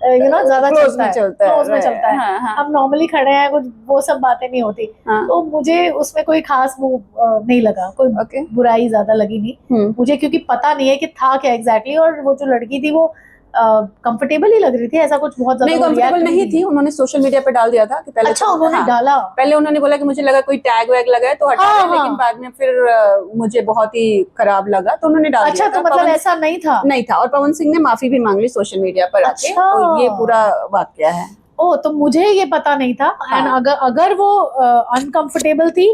ज्यादा चलता है। हम नॉर्मली खड़े हैं, कुछ वो सब बातें नहीं होती। तो मुझे उसमें कोई खास वो नहीं लगा, कोई बुराई ज्यादा लगी नहीं मुझे, क्योंकि पता नहीं है कि था क्या एग्जैक्टली। और वो जो लड़की थी वो कंफर्टेबल ही लग रही थी, ऐसा कुछ बहुत ज्यादा कंफर्टेबल नहीं थी। उन्होंने सोशल मीडिया पे डाल दिया था कि पहले उन्होंने डाला, पहले उन्होंने बोला कि मुझे लगा कोई टैग वैग लगा है तो हटा दिया, लेकिन बाद में फिर मुझे बहुत ही खराब लगा तो उन्होंने डाल दिया। तो मतलब ऐसा नहीं था। और पवन सिंह ने माफी भी मांग ली सोशल मीडिया पर आके। तो ये पूरा वाकया है। तो मुझे ये पता नहीं था। एंड अगर वो अनकंफर्टेबल थी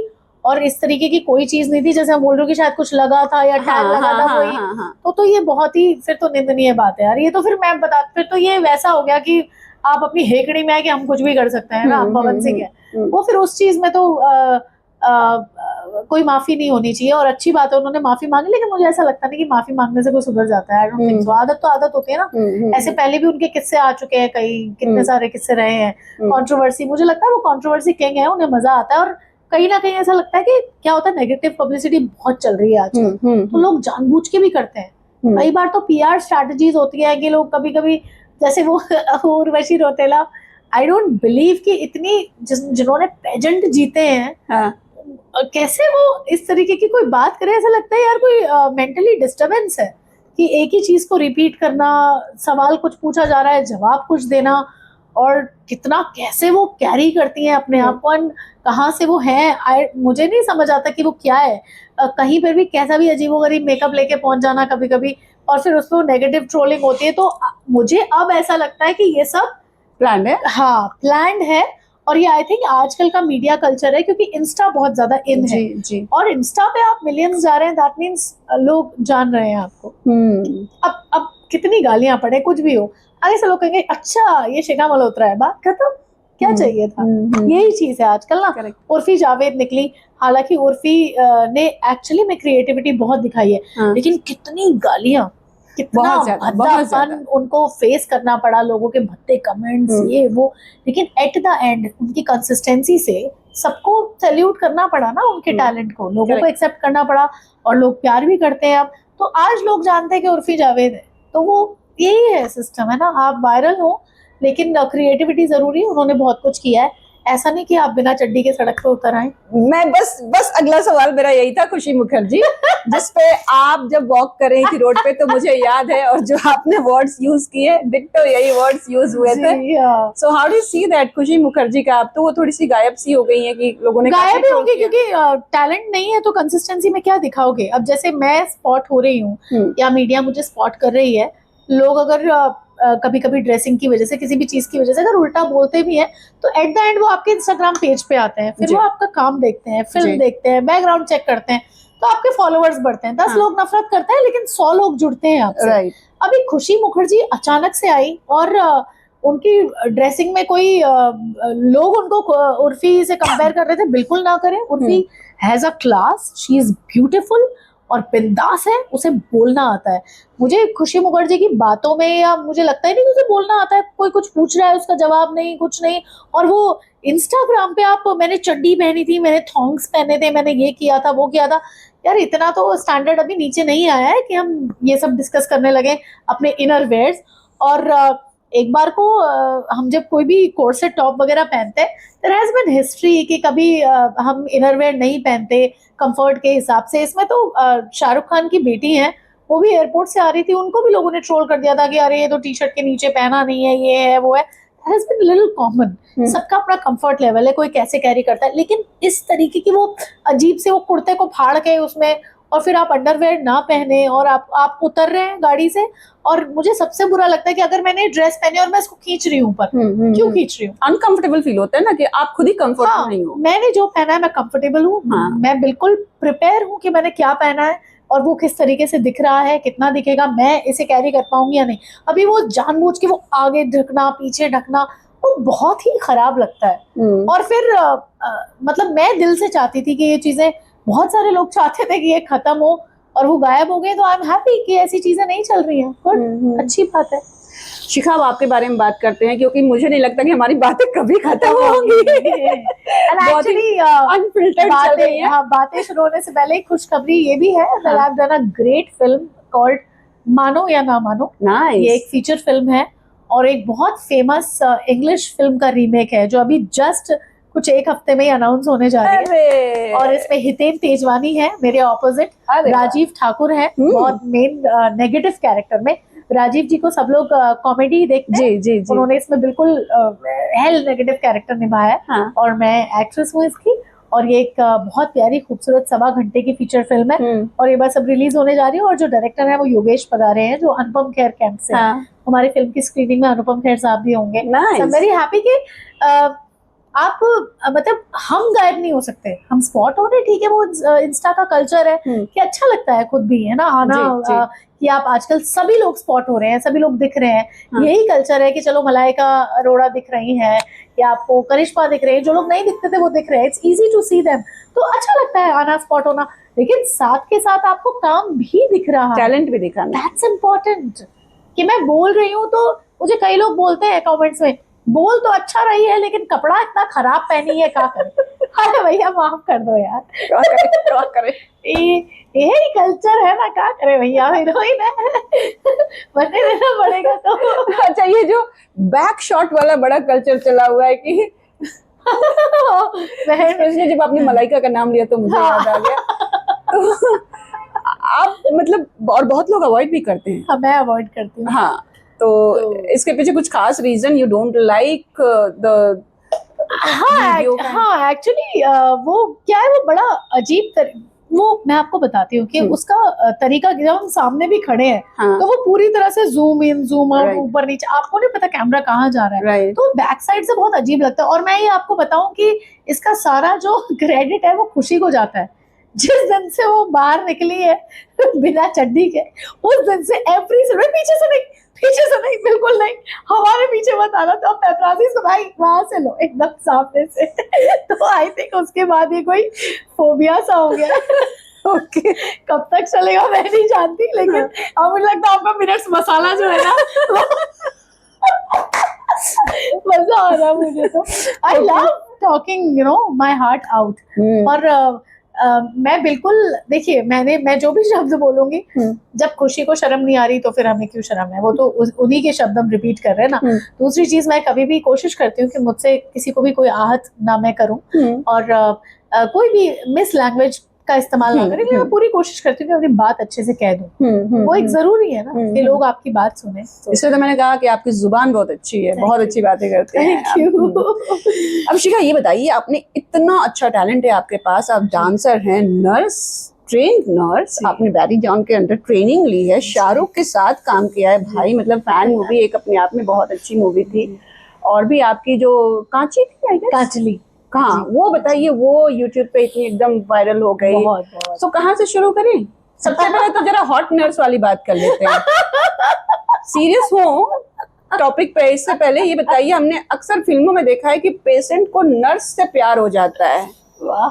और इस तरीके की कोई चीज नहीं थी, जैसे हम बोल रहे हो कि शायद कुछ लगा था या टैग लगा था वही, तो ये बहुत ही फिर तो निंदनीय बात है यार। ये तो फिर मैं फिर तो ये वैसा हो गया कि आप अपनी हेकड़ी में है कि हम कुछ भी कर सकते हैं ना, पवन सिंह है वो, फिर उस चीज में तो कोई माफी नहीं होनी चाहिए। और अच्छी बात है उन्होंने माफी मांगी, लेकिन मुझे ऐसा लगता नहीं कि माफी मांगने से कोई सुधर जाता है। I don't think so. आदत तो आदत होती है ना। ऐसे पहले भी उनके किस्से आ चुके हैं, कई कितने सारे किस्से रहे हैं, कंट्रोवर्सी। मुझे लगता है वो कंट्रोवर्सी किंग है, उन्हें मजा आता है। और कहीं ना कहीं ऐसा लगता है कि क्या होता है, नेगेटिव पब्लिसिटी बहुत चल रही है आजकल, तो लोग जानबूझ के भी करते हैं। कई बार तो पीआर स्ट्रैटेजीज होती है कि लोग कभी कभी, जैसे वो Urvashi Rautela, I don't believe कि इतनी जिन्होंने पेजेंट जीते हैं, कैसे वो इस तरीके की कोई बात करे। ऐसा लगता है यार कोई मेंटली डिस्टर्बेंस है कि एक ही चीज को रिपीट करना, सवाल कुछ पूछा जा रहा है जवाब कुछ देना, और कितना कैसे वो कैरी करती हैं अपने आप को, कहाँ से वो है, मुझे नहीं समझ आता कि वो क्या है। कहीं पर भी कैसा भी अजीबोगरीब मेकअप लेके पहुंच जाना कभी कभी, और फिर उसको नेगेटिव ट्रोलिंग होती है। तो मुझे अब ऐसा लगता है कि ये सब प्लान है। हाँ, प्लान है। और ये आई थिंक आजकल का मीडिया कल्चर है, क्योंकि इंस्टा बहुत ज्यादा इन है। जी। और इंस्टा पे आप मिलियंस जा रहे हैं, दैट मीन्स लोग जान रहे हैं आपको। अब कितनी गालियां पड़े, कुछ भी हो, आगे से लोग कहेंगे अच्छा ये शिखा मल्होत्रा है, बात खत्म, क्या चाहिए था। यही चीज है आजकल ना। उर्फी जावेद निकली, हालांकि उर्फी ने एक्चुअली में क्रिएटिविटी बहुत दिखाई है, लेकिन कितनी गालियां, कितना भद्दापन उनको फेस करना पड़ा, लोगों के भद्दे कमेंट्स, ये वो। लेकिन एट द एंड उनकी कंसिस्टेंसी से सबको सैल्यूट करना पड़ा ना, उनके टैलेंट को लोगों को एक्सेप्ट करना पड़ा, और लोग प्यार भी करते हैं अब। तो आज लोग जानते हैं कि उर्फी जावेद है, तो वो यही है सिस्टम है ना। आप वायरल हो, लेकिन क्रिएटिविटी जरूरी है। उन्होंने बहुत कुछ किया है, ऐसा नहीं कि आप बिना चड्डी के सड़क पे उतर आए। मैं बस अगला सवाल मेरा यही था, खुशी मुखर्जी जिस पे आप जब वॉक कर रही थी रोड पे, तो मुझे याद है, और जो आपने वर्ड्स यूज किए, डिट्टो यही वर्ड्स यूज हुए थे। So how do you see that खुशी मुखर्जी का? आप तो वो थोड़ी सी गायब सी हो गई है कि लोगों ने गायब ही होंगी, क्योंकि टैलेंट नहीं है तो कंसिस्टेंसी में क्या दिखाओगे। अब जैसे मैं स्पॉट हो रही हूँ या मीडिया मुझे स्पॉट कर रही है, लोग अगर कभी कभी ड्रेसिंग की वजह से, किसी भी चीज की वजह से अगर उल्टा बोलते भी हैं, तो एट द एंड वो आपके इंस्टाग्राम पेज पे आते हैं, फिर वो आपका काम देखते हैं, फिल्म देखते हैं, बैकग्राउंड चेक करते हैं, तो आपके फॉलोअर्स बढ़ते हैं। 10 लोग नफरत करते हैं, लेकिन 100 लोग जुड़ते हैं आपसे। अभी खुशी मुखर्जी अचानक से आई, और उनकी ड्रेसिंग में कोई लोग उनको उर्फी से कंपेयर कर रहे थे, बिल्कुल ना करें। Urfi has a class, she is beautiful और बिंदास है, उसे बोलना आता है। मुझे खुशी मुखर्जी की बातों में, या मुझे लगता ही नहीं उसे बोलना आता है। कोई कुछ पूछ रहा है, उसका जवाब नहीं, कुछ नहीं। और वो इंस्टाग्राम पे आप, मैंने चड्डी पहनी थी, मैंने थॉन्ग्स पहने थे, मैंने ये किया था, वो किया था। यार इतना तो स्टैंडर्ड अभी नीचे नहीं आया है कि हम ये सब डिस्कस करने लगे अपने इनर वेयर्स। और एक बार को हम जब कोई भी कोर्सेट टॉप वगैरह पहनते हैं, देयर हैज बीन हिस्ट्री कि कभी हम इनरवेयर नहीं पहनते कंफर्ट के हिसाब से। इसमें तो शाहरुख खान की बेटी है, वो भी एयरपोर्ट से आ रही थी, उनको भी लोगों ने ट्रोल कर दिया था कि अरे ये तो टी शर्ट के नीचे पहना नहीं है, ये है वो है। Has been little common. सबका अपना कंफर्ट लेवल है, कोई कैसे कैरी करता है। लेकिन इस तरीके की वो अजीब से वो कुर्ते को फाड़ के उसमें, और फिर आप अंडरवेयर ना पहने, और आप उतर रहे हैं गाड़ी से। और मुझे सबसे बुरा लगता है कि अगर मैंने ड्रेस पहनी और मैं इसको खींच रही हूँ ऊपर, क्यों खींच रही हूँ? अनकंफर्टेबल फील होता है ना, कि आप खुद ही कंफर्टेबल नहीं हो। मैंने जो पहना है मैं कंफर्टेबल हूँ, मैं बिल्कुल प्रिपेयर हूँ कि मैंने क्या पहना है, और वो किस तरीके से दिख रहा है, कितना दिखेगा, मैं इसे कैरी कर पाऊंगी या नहीं। अभी वो जानबूझ के वो आगे ढकना, पीछे ढकना, वो बहुत ही खराब लगता है। और फिर मतलब मैं दिल से चाहती थी कि ये चीजें, बहुत सारे लोग चाहते थे कि ये खत्म हो, और वो गायब हो गए। तो आई एम हैप्पी कि ऐसी चीजें नहीं चल रही हैं। गुड, अच्छी बात है। शिखा, आपके बारे में बात करते हैं, क्योंकि मुझे नहीं लगता कि हमारी बातें कभी खत्म होंगी। एक्चुअली अनफिल्टर्ड चल रही है। बातें शुरू होने से पहले एक खुशखबरी ये भी है, that I've done a great film called मानो या ना मानो। ये एक फीचर फिल्म है, और एक बहुत फेमस इंग्लिश फिल्म का रीमेक है, जो अभी जस्ट कुछ एक हफ्ते में ही अनाउंस होने जा रही है। और इसमें हितेन तेजवानी है मेरे ऑपोजिट, राजीव ठाकुर है बहुत मेन नेगेटिव कैरेक्टर में। राजीव जी को सब लोग कॉमेडी देखते हैं, जी। उन्होंने इसमें बिल्कुल हेल नेगेटिव कैरेक्टर निभाया है। और मैं एक्ट्रेस हूँ इसकी, और ये एक बहुत प्यारी खूबसूरत 1.25 घंटे की फीचर फिल्म है, और ये बस अब रिलीज होने जा रही है। और जो डायरेक्टर है वो योगेश पगारे हैं, जो अनुपम खेर कैंप से हमारी फिल्म की स्क्रीनिंग में अनुपम खेर साहब भी होंगे। वेरी हैप्पी कि आप मतलब हम गायब नहीं हो सकते, हम स्पॉट हो रहे, ठीक है। वो इंस्टा का कल्चर है कि अच्छा लगता है खुद भी, है ना, आना कि आप आजकल सभी लोग स्पॉट हो रहे हैं, सभी लोग दिख रहे हैं। यही कल्चर है कि चलो मलाइका अरोड़ा दिख रही है, या आपको करिश्मा दिख रहे हैं, जो लोग नहीं दिखते थे वो दिख रहे हैं। It's easy to see them, तो अच्छा लगता है आना, स्पॉट होना। लेकिन साथ के साथ आपको काम भी दिख रहा है, टैलेंट भी दिख रहा है। That's important. कि मैं बोल रही हूँ, तो मुझे कई लोग बोलते हैं कमेंट्स में, बोल तो अच्छा रही है, लेकिन कपड़ा इतना खराब पहनी है, क्या करे। अरे भैया माफ कर दो यार, क्या करे यही कल्चर है ना, क्या करे भैया, हीरोइन है बनने देना पड़ेगा। तो अच्छा, ये जो बैक शॉट वाला बड़ा कल्चर चला हुआ है कि इसलिए जब आपने मलाइका का नाम लिया तो मुझे याद आ गया। तो आप मतलब, और बहुत लोग अवॉइड भी करते हैं। हाँ, मैं अवॉइड करती हूँ। हाँ, तो इसके पीछे कुछ खास reason, you don't like the video? हाँ एक्चुअली वो क्या है, वो बड़ा अजीब वो मैं आपको बताती हूँ कि उसका तरीका, जब हम सामने भी खड़े हैं तो वो पूरी तरह से जूम इन जूम आउट, ऊपर नीचे, आपको नहीं पता कैमरा कहाँ जा रहा है, तो बैक साइड से बहुत अजीब लगता है। और मैं ये आपको बताऊं कि इसका सारा जो क्रेडिट है वो खुशी को जाता है। जिस दिन से वो बाहर निकली है बिना चड्डी के, उस दिन से एवरी पीछे से नहीं, बिल्कुल नहीं, हमारे पीछे मत आना। तो अब पेपराजी से भाई वहां से लो, एकदम सामने से। तो आई थिंक उसके बाद ये कोई फोबिया सा हो गया। ओके, कब तक चलेगा मैं नहीं जानती, लेकिन अब मुझे लगता है आपका मिनट्स मसाला जो है ना मजा आ रहा मुझे। तो I love talking my heart out. और मैं बिल्कुल, देखिए मैं जो भी शब्द बोलूंगी, जब खुशी को शर्म नहीं आ रही तो फिर हमें क्यों शर्म है, वो तो उन्हीं के शब्द हम रिपीट कर रहे हैं ना। दूसरी चीज, मैं कभी भी कोशिश करती हूँ कि मुझसे किसी को भी कोई आहत ना मैं करूं, और कोई भी मिस लैंग्वेज का इस्तेमाल ना करें। मैं पूरी कोशिश करती हूँ कि अपनी बात अच्छे से कह दूं। वो एक जरूरी है ना कि लोग आपकी बात सुने। इसलिए तो मैंने कहा कि आपकी जुबान बहुत अच्छी है, बहुत अच्छी बातें करते हैं। अब शिखा, ये बताइए, आपने इतना अच्छा टैलेंट है आपके पास, आप डांसर हैं, नर्स, ट्रेन्ड नर्स, आपने बैरी जॉन के अंडर ट्रेनिंग ली है, शाहरुख के साथ काम किया है भाई, मतलब फैन मूवी एक अपने आप में बहुत अच्छी मूवी थी। और भी आपकी जो कांची थी, कांचली, हाँ, वो बताइए, वो यूट्यूब पे इतनी एकदम वायरल हो गई। तो कहाँ से शुरू करें? सबसे पहले तो जरा हॉट नर्स वाली बात कर लेते हैं। सीरियस हो टॉपिक पे, इससे पहले ये बताइए, हमने अक्सर फिल्मों में देखा है कि पेशेंट को नर्स से प्यार हो जाता है। वाह,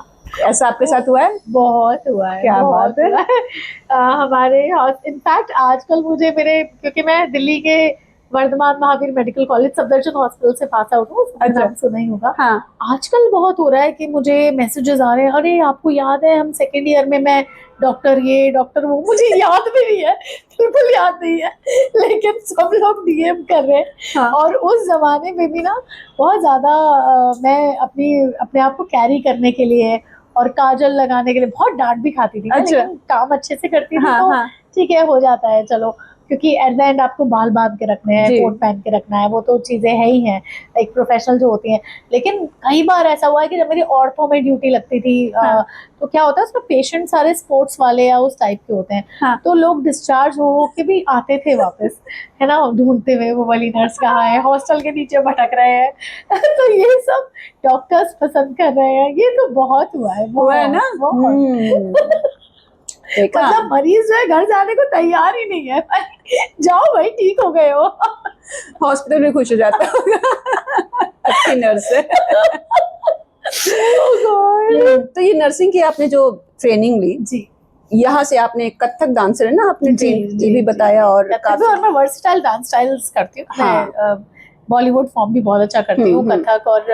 ऐसा आपके साथ हुआ है? बहुत हुआ है। क्या बात है? हमारे इनफैक्ट आजकल मुझे क्योंकि मैं दिल्ली के Vardhman Mahavir medical college Safdarjung hospital से पास आउट हूँ, नाम सुना ही होगा। हाँ। आजकल बहुत हो रहा है कि मुझे मैसेजेस आ रहे हैं, अरे आपको याद है हम सेकेंड ईयर में मैं डॉक्टर ये डॉक्टर वो, मुझे याद भी नहीं है, बिल्कुल याद नहीं है, लेकिन सब लोग डीएम कर रहे हैं। हाँ। और उस जमाने में भी ना बहुत ज्यादा मैं अपने आप को कैरी करने के लिए और काजल लगाने के लिए बहुत डांट भी खाती थी। अच्छा। लेकिन काम अच्छे से करती थी। हाँ, तो ठीक है, हो जाता है, चलो, क्योंकि एट द एंड आपको बाल बांध के रखने हैं, कोट पहन के रखना है, वो तो चीजें है ही हैं, एक प्रोफेशनल जो होती हैं। लेकिन कई बार ऐसा हुआ है कि जब मेरी ऑर्थो में ड्यूटी लगती थी, हाँ, तो क्या होता है उसमें पेशेंट सारे स्पोर्ट्स वाले या उस टाइप के होते हैं। हाँ, तो लोग डिस्चार्ज हो के भी आते थे वापस, है ना, ढूंढते हुए वो वाली नर्स कहाँ है, हॉस्टल के नीचे भटक रहे हैं। तो ये सब डॉक्टर्स पसंद कर रहे हैं, ये तो बहुत हुआ है ना। मतलब मरीज जो है घर जाने को तैयार ही नहीं है, जाओ भाई ठीक हो गए हो, हॉस्पिटल में खुश हो जाता होगा अच्छी नर्स है। तो ये नर्सिंग की आपने जो ट्रेनिंग ली जी, यहाँ से आपने कथक डांसर है ना, आपने जी भी बताया, और मैं वर्सटाइल डांस स्टाइल्स करती हूँ। हाँ। बॉलीवुड फॉर्म भी बहुत अच्छा करती हूँ, कथक और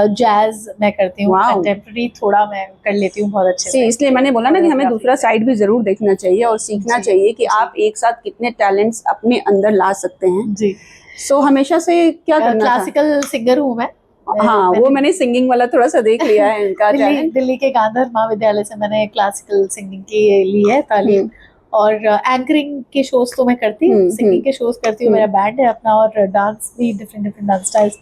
जैज मैं करती हूँ, कंटेम्प्रेरी थोड़ा मैं कर लेती हूँ बहुत अच्छे से। इसलिए मैंने बोला ना कि हमें दूसरा साइड भी जरूर देखना चाहिए और सीखना चाहिए कि आप एक साथ कितने टैलेंट्स अपने अंदर ला सकते हैं जी। सो हमेशा से क्या करना था? क्लासिकल सिंगर हूँ मैं। हाँ, वो मैंने सिंगिंग वाला थोड़ा सा देख लिया है इनका। दिल्ली के गांधर महाविद्यालय से मैंने क्लासिकल सिंगिंग की ली है तालीम, और एंकरिंग के शोज तो मैं करती हूँ, सिंगिंग के शोज करती हूँ, मेरा बैंड है अपना, और डांस भी डिफरेंट डांस स्टाइल्स,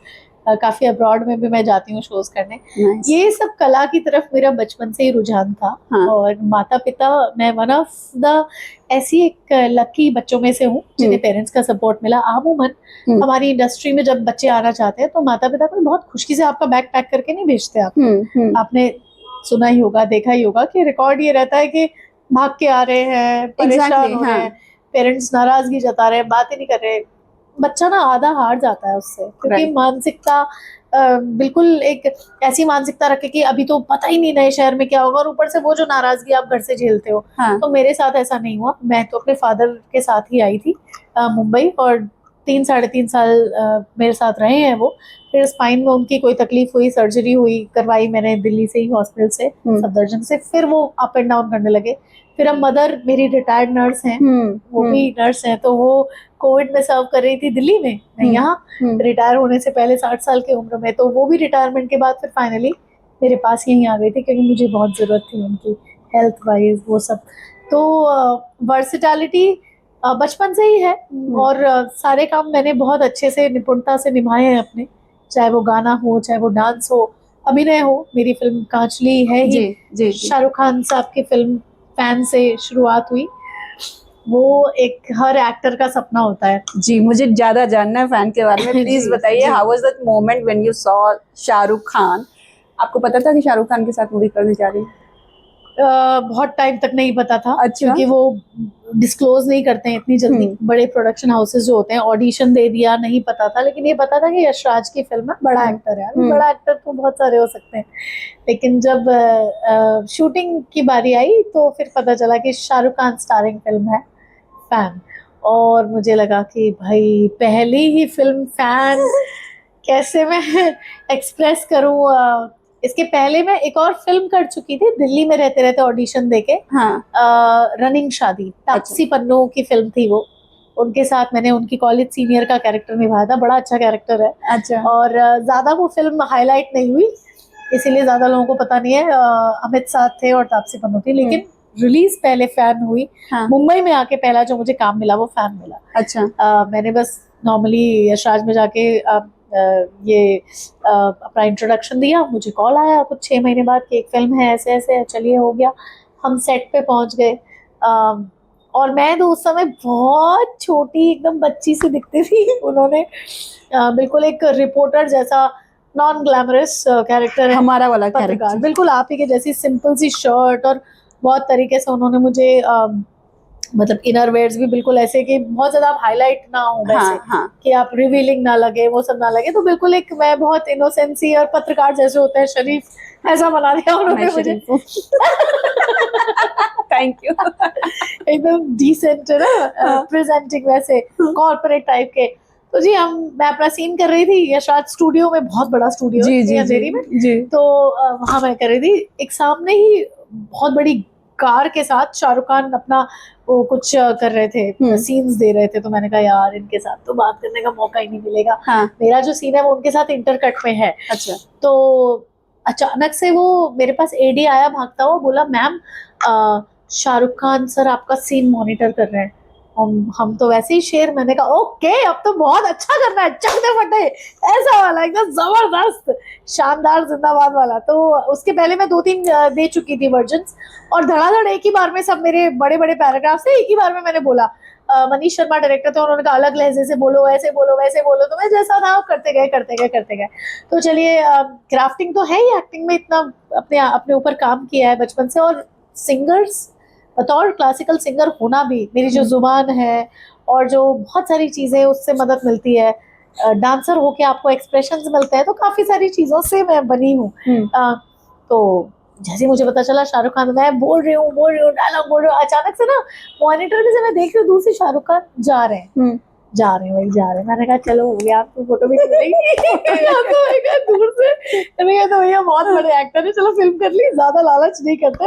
काफी अब्रॉड में भी मैं जाती हूँ शोज करने। ये सब कला की तरफ मेरा बचपन से ही रुझान था। हाँ। और माता पिता, मैं वन ऑफ द ऐसी एक लकी बच्चों में से हूँ जिन्हें पेरेंट्स का सपोर्ट मिला। अमूमन हमारी इंडस्ट्री में जब बच्चे आना चाहते हैं तो माता पिता को बहुत खुशी से आपका बैग पैक करके नहीं भेजते। आपने सुना ही होगा, देखा ही होगा कि रिकॉर्ड ये रहता है कि भाग के आ रहे हैं, परेशान हो रहे हैं, पेरेंट्स नाराजगी जता रहे हैं, बात ही नहीं कर रहे, बच्चा ना आधा हार जाता है उससे, क्योंकि मानसिकता बिल्कुल एक ऐसी मानसिकता रखे कि अभी तो पता ही नहीं नए शहर में क्या होगा, और ऊपर से वो जो नाराजगी आप घर से झेलते हो। हाँ। तो मेरे साथ ऐसा नहीं हुआ, मैं तो अपने फादर के साथ ही आई थी मुंबई, और 3 साढ़े 3 साल मेरे साथ रहे हैं वो। फिर स्पाइन में उनकी कोई तकलीफ हुई, सर्जरी हुई, करवाई मैंने दिल्ली से ही, हॉस्पिटल से, सफदरजंग से। फिर वो अप एंड डाउन करने लगे। फिर अब मदर मेरी रिटायर्ड नर्स हैं, वो भी नर्स हैं, तो वो कोविड में सर्व कर रही थी दिल्ली में, मैं यहाँ रिटायर होने से पहले 60 साल की उम्र में। तो वो भी रिटायरमेंट के बाद फिर फाइनली मेरे पास यहीं आ गई थी, क्योंकि मुझे बहुत ज़रूरत थी उनकी हेल्थ वाइज वो सब। तो वर्सिटैलिटी बचपन से ही है, और सारे काम मैंने बहुत अच्छे से निपुणता से निभाए हैं अपने, चाहे वो गाना हो, चाहे वो डांस हो, अभिनय हो। मेरी फिल्म कांचली है ही शाहरुख खान साहब की फिल्म, फैन से शुरुआत हुई। वो एक हर एक्टर का सपना होता है। जी, मुझे ज्यादा जानना है फैन के बारे में, प्लीज बताइए, how was that moment when you saw Shahrukh Khan? आपको पता था कि शाहरुख खान के साथ मूवी करने जा रही है? बहुत टाइम तक नहीं पता था। अच्छा। क्योंकि वो डिस्क्लोज नहीं करते हैं इतनी जल्दी, बड़े प्रोडक्शन हाउसेस जो होते हैं। ऑडिशन दे दिया, नहीं पता था, लेकिन ये पता था कि यशराज की फिल्म है, बड़ा एक्टर है। बड़ा एक्टर तो बहुत सारे हो सकते हैं, लेकिन जब शूटिंग की बारी आई तो फिर पता चला कि शाहरुख खान स्टारिंग फिल्म है फैन। और मुझे लगा कि भाई पहली ही फिल्म फैन कैसे मैं एक्सप्रेस करूँ। इसके पहले मैं एक और फिल्म कर चुकी थी दिल्ली में रहते रहते, ऑडिशन देके। रनिंग शादी, तापसी पन्नू की फिल्म थी वो। उनके साथ मैंने उनकी कॉलेज सीनियर का कैरेक्टर निभाया था, बड़ा अच्छा कैरेक्टर है। अच्छा। और ज्यादा वो फिल्म हाईलाइट नहीं हुई, इसीलिए ज्यादा लोगों को पता नहीं है। अमित साथ थे और तापसी पन्नू थी, लेकिन रिलीज पहले फैन हुई। मुंबई में आके पहला जो मुझे काम मिला वो फैन मिला। अच्छा। मैंने बस नॉर्मली यशराज में जाके ये अपना इंट्रोडक्शन दिया, मुझे कॉल आया कुछ 6 महीने बाद कि एक फिल्म है ऐसे ऐसे, चलिए हो गया। हम सेट पे पहुंच गए, और मैं तो उस समय बहुत छोटी एकदम बच्ची सी दिखती थी। उन्होंने बिल्कुल एक रिपोर्टर जैसा नॉन ग्लैमरस कैरेक्टर है, हमारा वाला कैरेक्टर, बिल्कुल आप ही के जैसी सिंपल सी शर्ट, और बहुत तरीके से उन्होंने मुझे मतलब इनर वेयर्स भी बिल्कुल ऐसे कि बहुत ज्यादा आप हाईलाइट ना हो वैसे, कि आप रिवीलिंग ना लगे, वो सब ना लगे। तो बिल्कुल एक मैं बहुत इनोसेंसी और पत्रकार जैसे होते हैं शरीफ, ऐसा बना दिया उन्होंने मुझे। Thank you. एकदम डिसेंट है ना, प्रेजेंटिंग वैसे कॉर्पोरेट टाइप के। तो जी मैं अपना सीन कर रही थी यशराज स्टूडियो में, बहुत बड़ा स्टूडियो अंधेरी में जी। तो वहां मैं कर रही थी। एक सामने ही बहुत बड़ी कार के साथ शाहरुख खान अपना वो कुछ कर रहे थे, सीन्स दे रहे थे। तो मैंने कहा यार इनके साथ तो बात करने का मौका ही नहीं मिलेगा। मेरा जो सीन है वो उनके साथ इंटरकट में है। अच्छा। तो अचानक से वो मेरे पास एडी आया भागता हुआ, बोला मैम शाहरुख खान सर आपका सीन मॉनिटर कर रहे हैं। हम तो वैसे ही शेर। मैंने कहा ओके अब तो बहुत अच्छा करना है, चकते फटे ऐसा वाला, एकदम जबरदस्त शानदार जिंदाबाद वाला। तो उसके पहले मैं 2-3 दे चुकी थी वर्जन्स, और धड़ाधड़ एक ही बार में सब मेरे बड़े बड़े पैराग्राफ से एक ही बार में मैंने बोला। मनीष शर्मा डायरेक्टर थे, उन्होंने कहा अलग लहजे से बोलो, ऐसे बोलो, वैसे बोलो। तो मैं जैसा था करते गए। तो चलिए क्राफ्टिंग तो है ही, एक्टिंग में इतना अपने ऊपर काम किया है बचपन से। और सिंगर्स बतौर क्लासिकल सिंगर होना भी, मेरी जो जुबान है और जो बहुत सारी चीजें उससे मदद मिलती है। डांसर होके आपको एक्सप्रेशंस मिलते हैं, तो काफी सारी चीजों से मैं बनी हूँ। तो जैसे मुझे पता चला शाहरुख खान, मैं बोल रही हूँ डायलॉग बोल रही हूँ, अचानक से ना मॉनिटर से मैं देख रही हूँ दूर से शाहरुख खान जा रहे हैं। मैंने कहा चलो हो गया, आपको फोटो भी दूर से। मैंने कहा तो भैया बहुत बड़े एक्टर है, चलो फिल्म कर ली, ज्यादा लालच नहीं करते।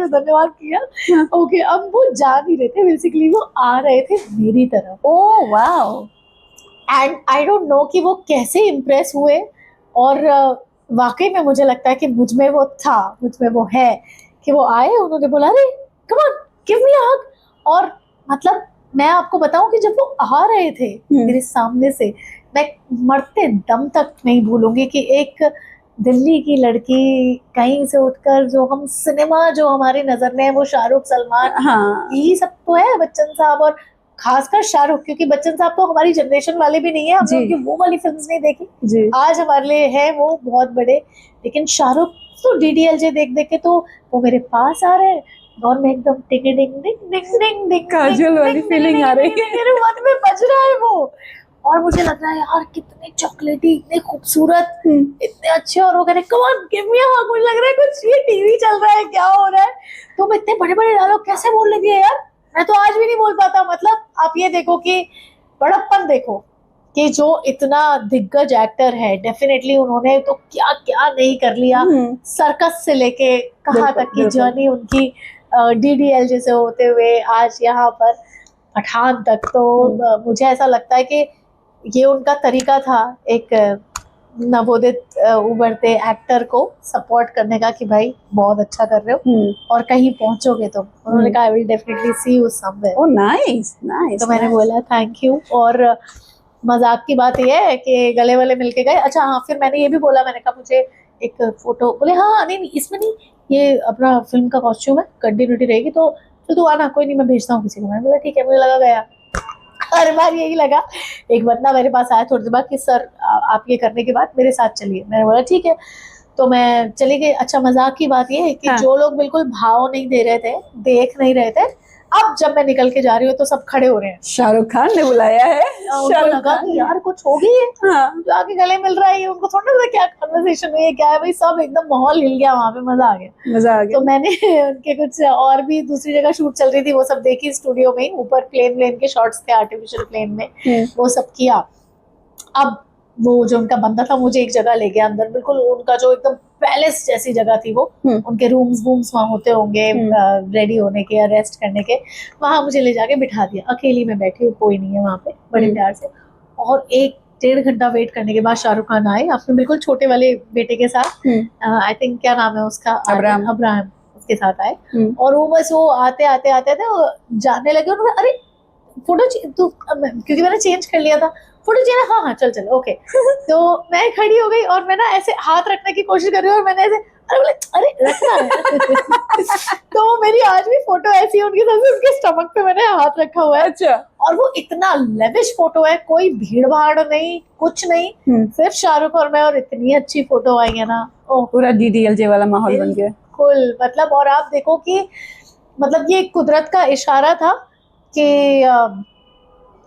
धन्यवाद किया। ओके, अब वो जा नहीं रहे थे, बेसिकली वो आ रहे थे मेरी तरफ। Oh wow. And I don't know कि वो कैसे इम्प्रेस हुए। और वाकई में मुझे लगता है कि मुझ में वो था, मुझ में वो है, कि वो आए, उन्होंने बोला अरे कम ऑन गिव मी अ हग। और मतलब मैं आपको बताऊं कि जब वो आ रहे थे मेरे सामने से, मैं मरते दम तक नहीं भूलूंगी कि एक दिल्ली की लड़की कहीं से उठकर, जो हम सिनेमा जो हमारी नजर में है वो शाहरुख, सलमान, यही सब तो है, बच्चन साहब, और खासकर शाहरुख, क्योंकि बच्चन साहब तो हमारी जनरेशन वाले भी नहीं है, हमने उनकी वो वाली फिल्म्स नहीं देखी। आज हमारे लिए है वो बहुत बड़े, लेकिन शाहरुख तो डीडीएलजे देख देख के तो वो मेरे पास आ रहे हैं, और मैं एकदम टिंग डिंग डिंग डिंग डिंग डिंग काजल वाली फीलिंग आ रही है, मेरे मन में बज रहा है वो। और मुझे लग रहा है यार कितने चॉकलेटी, इतने खूबसूरत, इतने अच्छे, और वो कह रहे कम ऑन गिव मी अ हग। मुझे लग रहा है कुछ ये टीवी चल रहा है, क्या हो रहा है। तो मैं इतने बड़े बड़े डायलॉग कैसे बोलने दिए यार, मैं तो आज भी नहीं बोल पाता। मतलब आप ये देखो कि बड़प्पन देखो, कि जो इतना दिग्गज एक्टर है, डेफिनेटली उन्होंने तो क्या क्या नहीं कर लिया, सर्कस से लेके कहाँ तक की जर्नी उनकी, डीडीएल जैसे होते हुए आज यहाँ पर पठान तक। तो मुझे ऐसा लगता है कि ये उनका तरीका था एक नवोदित उभरते एक्टर को सपोर्ट करने का कि भाई बहुत अच्छा कर रहे हो और कहीं पहुंचोगे तुम। उन्होंने कहा I will definitely see you somewhere. Oh nice nice. तो मैंने बोला थैंक यू। और मजाक की बात यह है कि गले वाले मिलके गए। अच्छा हाँ, फिर मैंने ये भी बोला, मैंने कहा मुझे एक फोटो, बोले हाँ नहीं इसमें नहीं, ये अपना फिल्म का कॉस्ट्यूम है, कंटिन्यूटी रहेगी, तो तू आना, कोई नहीं मैं भेजता हूँ किसी को। मैंने बोला ठीक है। मुझे लगा गया, हर बार यही लगा। एक बंदा मेरे पास आया थोड़ी देर बाद कि सर आप ये करने के बाद मेरे साथ चलिए। मैंने बोला ठीक है, तो मैं चली गई। अच्छा मजाक की बात ये है कि जो लोग बिल्कुल भाव नहीं दे रहे थे, देख नहीं रहे थे, अब जब मैं निकल के जा रही हूँ तो सब खड़े हो रहे हैं। शाहरुख खान ने बुलाया है। उनको लगा कि यार कुछ हो गई है, जो आके गले मिल रहा है, उनको थोड़ा सा क्या कन्वर्सेशन हुई है, क्या है भाई, सब एकदम माहौल हिल गया वहां पे, मजा आ गया। तो मैंने उनके कुछ और भी दूसरी जगह शूट चल रही थी, वो सब देखी स्टूडियो में, ऊपर प्लेन के शॉट्स थे आर्टिफिशियल प्लेन में, वो सब किया। अब वो जो उनका बंदा था मुझे एक जगह ले गया अंदर, बिल्कुल उनका जो एकदम पैलेस जैसी जगह थी वो, उनके रूम्स वहाँ होते होंगे रेडी होने के या रेस्ट करने के, वहां मुझे ले जाके बिठा दिया। अकेली में बैठी हूँ, कोई नहीं है वहां पे, बड़े प्यार से। और 1-1.5 घंटा वेट करने के बाद शाहरुख खान आए अपने बिल्कुल छोटे वाले बेटे के साथ, आई थिंक क्या नाम है उसका, अब्राहम, उसके साथ आए। और वो बस वो आते जाने लगे। उन्होंने अरे फोटो क्योंकि मैंने चेंज कर लिया था, फोटो चाहिए ना, हाँ चल ओके। तो मैं खड़ी हो गई और मैं ना ऐसे हाथ रखने की कोशिश कर रही हूँ, और मैंने ऐसे अरे रखना है। तो मेरी आज भी फोटो ऐसी है उनके साथ, उनके स्टमक पे मैंने हाथ रखा हुआ है। अच्छा। और वो इतना लेविश फोटो है, कोई भीड़ भाड़ नहीं, कुछ नहीं, सिर्फ शाहरुख और मैं, और इतनी अच्छी फोटो आई है ना, पूरा डीडीएलजे वाला माहौल बन गया। बिल्कुल, मतलब और आप देखो कि मतलब ये कुदरत का इशारा था कि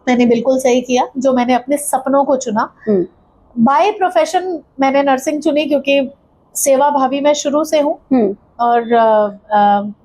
मैंने बिल्कुल सही किया जो मैंने अपने सपनों को चुना। बाय प्रोफेशन मैंने नर्सिंग चुनी क्योंकि सेवा भावी मैं शुरू से हूँ, और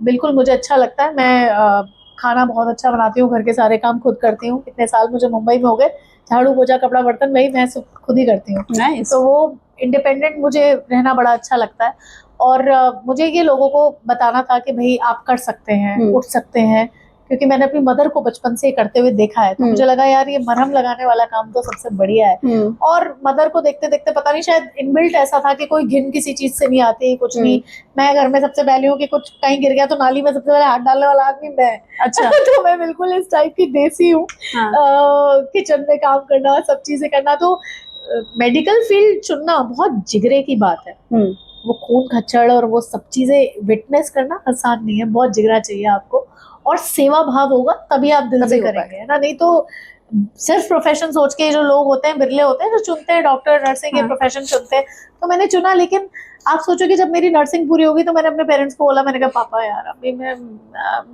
बिल्कुल मुझे अच्छा लगता है। मैं खाना बहुत अच्छा बनाती हूँ, घर के सारे काम खुद करती हूँ। इतने साल मुझे मुंबई में हो गए, झाड़ू पोछा कपड़ा बर्तन वही मैं सब खुद ही करती हूँ। nice. तो वो इंडिपेंडेंट मुझे रहना बड़ा अच्छा लगता है। और मुझे ये लोगों को बताना था कि भाई आप कर सकते हैं, उठ सकते हैं, क्योंकि मैंने अपनी मदर को बचपन से करते हुए देखा है। तो मुझे लगा यार ये मरहम लगाने वाला काम तो सबसे बढ़िया है। और मदर को देखते देखते पता नहीं शायद इनबिल्ट ऐसा था कि कोई घिन किसी चीज से नहीं आती, कुछ नहीं। मैं घर में सबसे पहले हूँ कि कुछ कहीं गिर गया तो नाली में सबसे पहले हाथ डालने वाला आदमी मैं। अच्छा। तो मैं बिल्कुल इस टाइप की देसी हूँ। किचन में काम करना, सब चीजें करना। तो मेडिकल फील्ड चुनना बहुत जिगरे की बात है। वो खून खच्चड़ और वो सब चीजें विटनेस करना आसान नहीं है, बहुत जिगरा चाहिए आपको, और सेवा भाव होगा तभी आप दिल से करेंगे, है ना। नहीं तो सिर्फ प्रोफेशन सोच के जो लोग होते हैं, बिरले होते हैं जो चुनते हैं डॉक्टर नर्सिंग ये प्रोफेशन चुनते हैं। तो मैंने चुना, लेकिन आप सोचो कि जब मेरी नर्सिंग पूरी होगी तो मैंने अपने पेरेंट्स को बोला, मैंने कहा पापा यार अभी मैं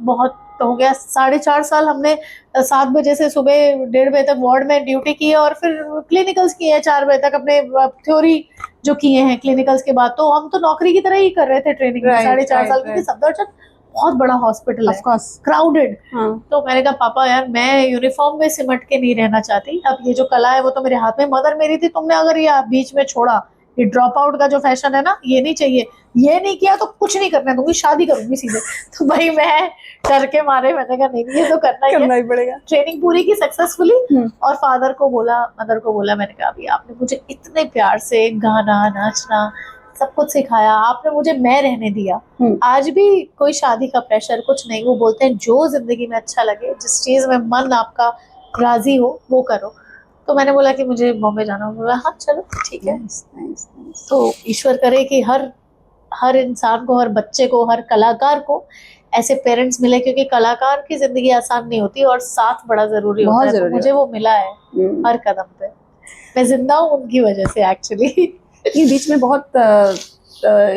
बहुत हो गया, 4.5 साल हमने 7 बजे से सुबह 1:30 बजे तक वार्ड में ड्यूटी की है, और फिर क्लिनिकल्स किए हैं 4 बजे तक, अपने थ्योरी जो किए हैं क्लिनिकल्स के बाद। तो हम तो नौकरी की तरह ही कर रहे थे ट्रेनिंग, 4.5 साल की। सफदरजंग बहुत बड़ा हॉस्पिटल है, क्राउडेड। तो मैंने कहा पापा यार मैं यूनिफॉर्म में सिमट के नहीं रहना चाहती, अब ये जो कला है वो तो मेरे हाथ में, मदर मेरी थी, तुमने अगर ये बीच में छोड़ा, ये ड्रॉप आउट का जो फैशन है ना, ये नहीं चाहिए, ये नहीं किया तो कुछ नहीं करने दूंगी, शादी करूंगी सीधे। तो भाई मैं डर के मारे मैंने कहा नहीं ये तो करना ही पड़ेगा। ट्रेनिंग पूरी की सक्सेसफुली, और फादर को बोला, मदर को बोला, मैंने कहा अभी आपने मुझे इतने प्यार से गाना नाचना सब कुछ सिखाया, आपने मुझे मैं रहने दिया। आज भी कोई शादी का प्रेशर कुछ नहीं, वो बोलते हैं जो जिंदगी में अच्छा लगे, जिस चीज में मन आपका राजी हो वो करो। तो मैंने बोला कि मुझे बॉम्बे जाना, बोला हाँ चलो ठीक है। तो ईश्वर करे कि हर इंसान को, हर बच्चे को, हर कलाकार को ऐसे पेरेंट्स मिले, क्योंकि कलाकार की जिंदगी आसान नहीं होती और साथ बड़ा जरूरी होता है। तो मुझे वो मिला है हर कदम पे, मैं जिंदा हूँ उनकी वजह से एक्चुअली। ये बीच में बहुत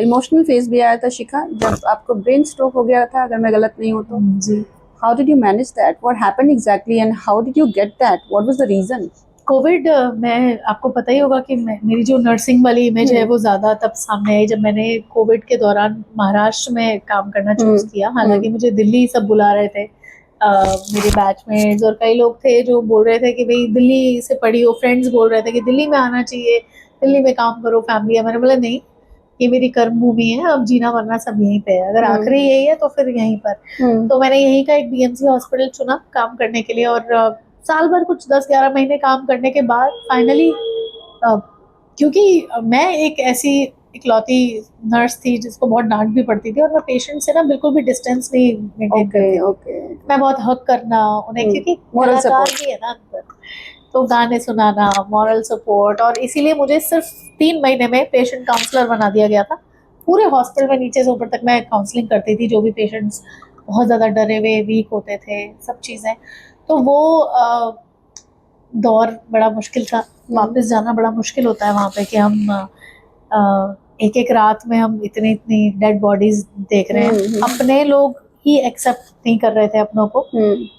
इमोशनल फेज भी आया था शिखा, जब आपको ब्रेन स्ट्रोक हो गया था, अगर मैं गलत नहीं हूँ तो। जी। How did you manage that, what happened exactly and how did you get that, what was the reason? Covid में आपको पता ही होगा कि मेरी जो नर्सिंग वाली इमेज है वो ज्यादा तब सामने आई जब मैंने कोविड के दौरान महाराष्ट्र में काम करना चूज किया। हालांकि मुझे दिल्ली सब बुला रहे थे, मेरे बैचमेट्स और कई लोग थे जो बोल रहे थे कि भाई दिल्ली से पढ़ी हो, फ्रेंड्स बोल रहे थे कि दिल्ली में आना चाहिए, दिल्ली में काम करो, फैमिली है। मैंने बोला नहीं, ये मेरी कर्म भूमि है, अब जीना मरना सब यहीं पे है, अगर आखिरी यही है तो फिर यहीं पर। तो मैंने यहीं का एक बीएमसी हॉस्पिटल चुना काम करने के लिए, और साल भर कुछ 10-11 महीने काम करने के बाद फाइनली, क्योंकि मैं एक ऐसी इकलौती नर्स थी जिसको बहुत डांट भी पड़ती थी, और मैं पेशेंट से ना बिल्कुल भी डिस्टेंस नहीं मेंटेन करती थी। मैं बहुत हक करना उन्हें, क्योंकि कलाकार भी है ना अंदर, तो गाने सुनाना, मॉरल सपोर्ट, और इसीलिए मुझे सिर्फ 3 महीने में पेशेंट काउंसलर बना दिया गया था। पूरे हॉस्पिटल में नीचे से ऊपर तक मैं काउंसलिंग करती थी, जो भी पेशेंट्स बहुत ज़्यादा डरे हुए वीक होते थे, सब चीज़ें। तो वो दौर बड़ा मुश्किल था, वापस जाना बड़ा मुश्किल होता है वहाँ पे, कि हम एक एक रात में हम इतनी इतनी डेड बॉडीज देख रहे हैं। अपने लोग ही एक्सेप्ट नहीं कर रहे थे अपनों को।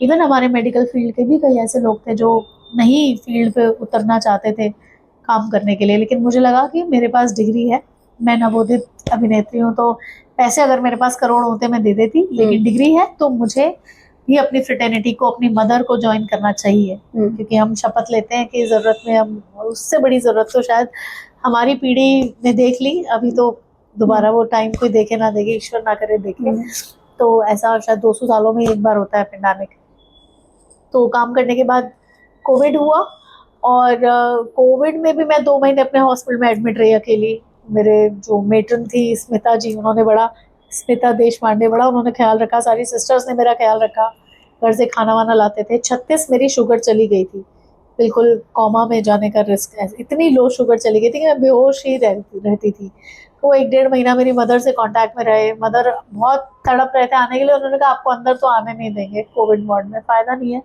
इवन हमारे मेडिकल फील्ड के भी कई ऐसे लोग थे जो नहीं फील्ड पे उतरना चाहते थे काम करने के लिए, लेकिन मुझे लगा कि मेरे पास डिग्री है, मैं नवोदित अभिनेत्री हूँ, तो पैसे अगर मेरे पास करोड़ होते मैं दे देती, लेकिन डिग्री है तो मुझे भी अपनी फ्रेटर्निटी को, अपनी मदर को ज्वाइन करना चाहिए। क्योंकि हम शपथ लेते हैं कि जरूरत में हम, उससे बड़ी जरूरत तो शायद हमारी पीढ़ी ने देख ली, अभी तो दोबारा वो टाइम कोई देखे ना देखे, ईश्वर ना करे देखे, तो ऐसा शायद 200 सालों में एक बार होता है पेंडेमिक। तो काम करने के बाद कोविड हुआ, और कोविड में भी मैं 2 महीने अपने हॉस्पिटल में एडमिट रही अकेली। मेरे जो मेट्रन थी स्मिता जी, उन्होंने बड़ा, स्मिता देशपांडे, बड़ा उन्होंने ख्याल रखा, सारी सिस्टर्स ने मेरा ख्याल रखा, घर से खाना वाना लाते थे। 36 मेरी शुगर चली गई थी, बिल्कुल कॉमा में जाने का रिस्क है, इतनी लो शुगर चली गई थी कि मैं बेहोश ही रहती थी। तो 1-1.5 महीना मेरी मदर से कांटेक्ट में रहे, मदर बहुत तड़प रहे थे आने के लिए, उन्होंने कहा आपको अंदर तो आने नहीं देंगे कोविड वार्ड में, फ़ायदा नहीं है।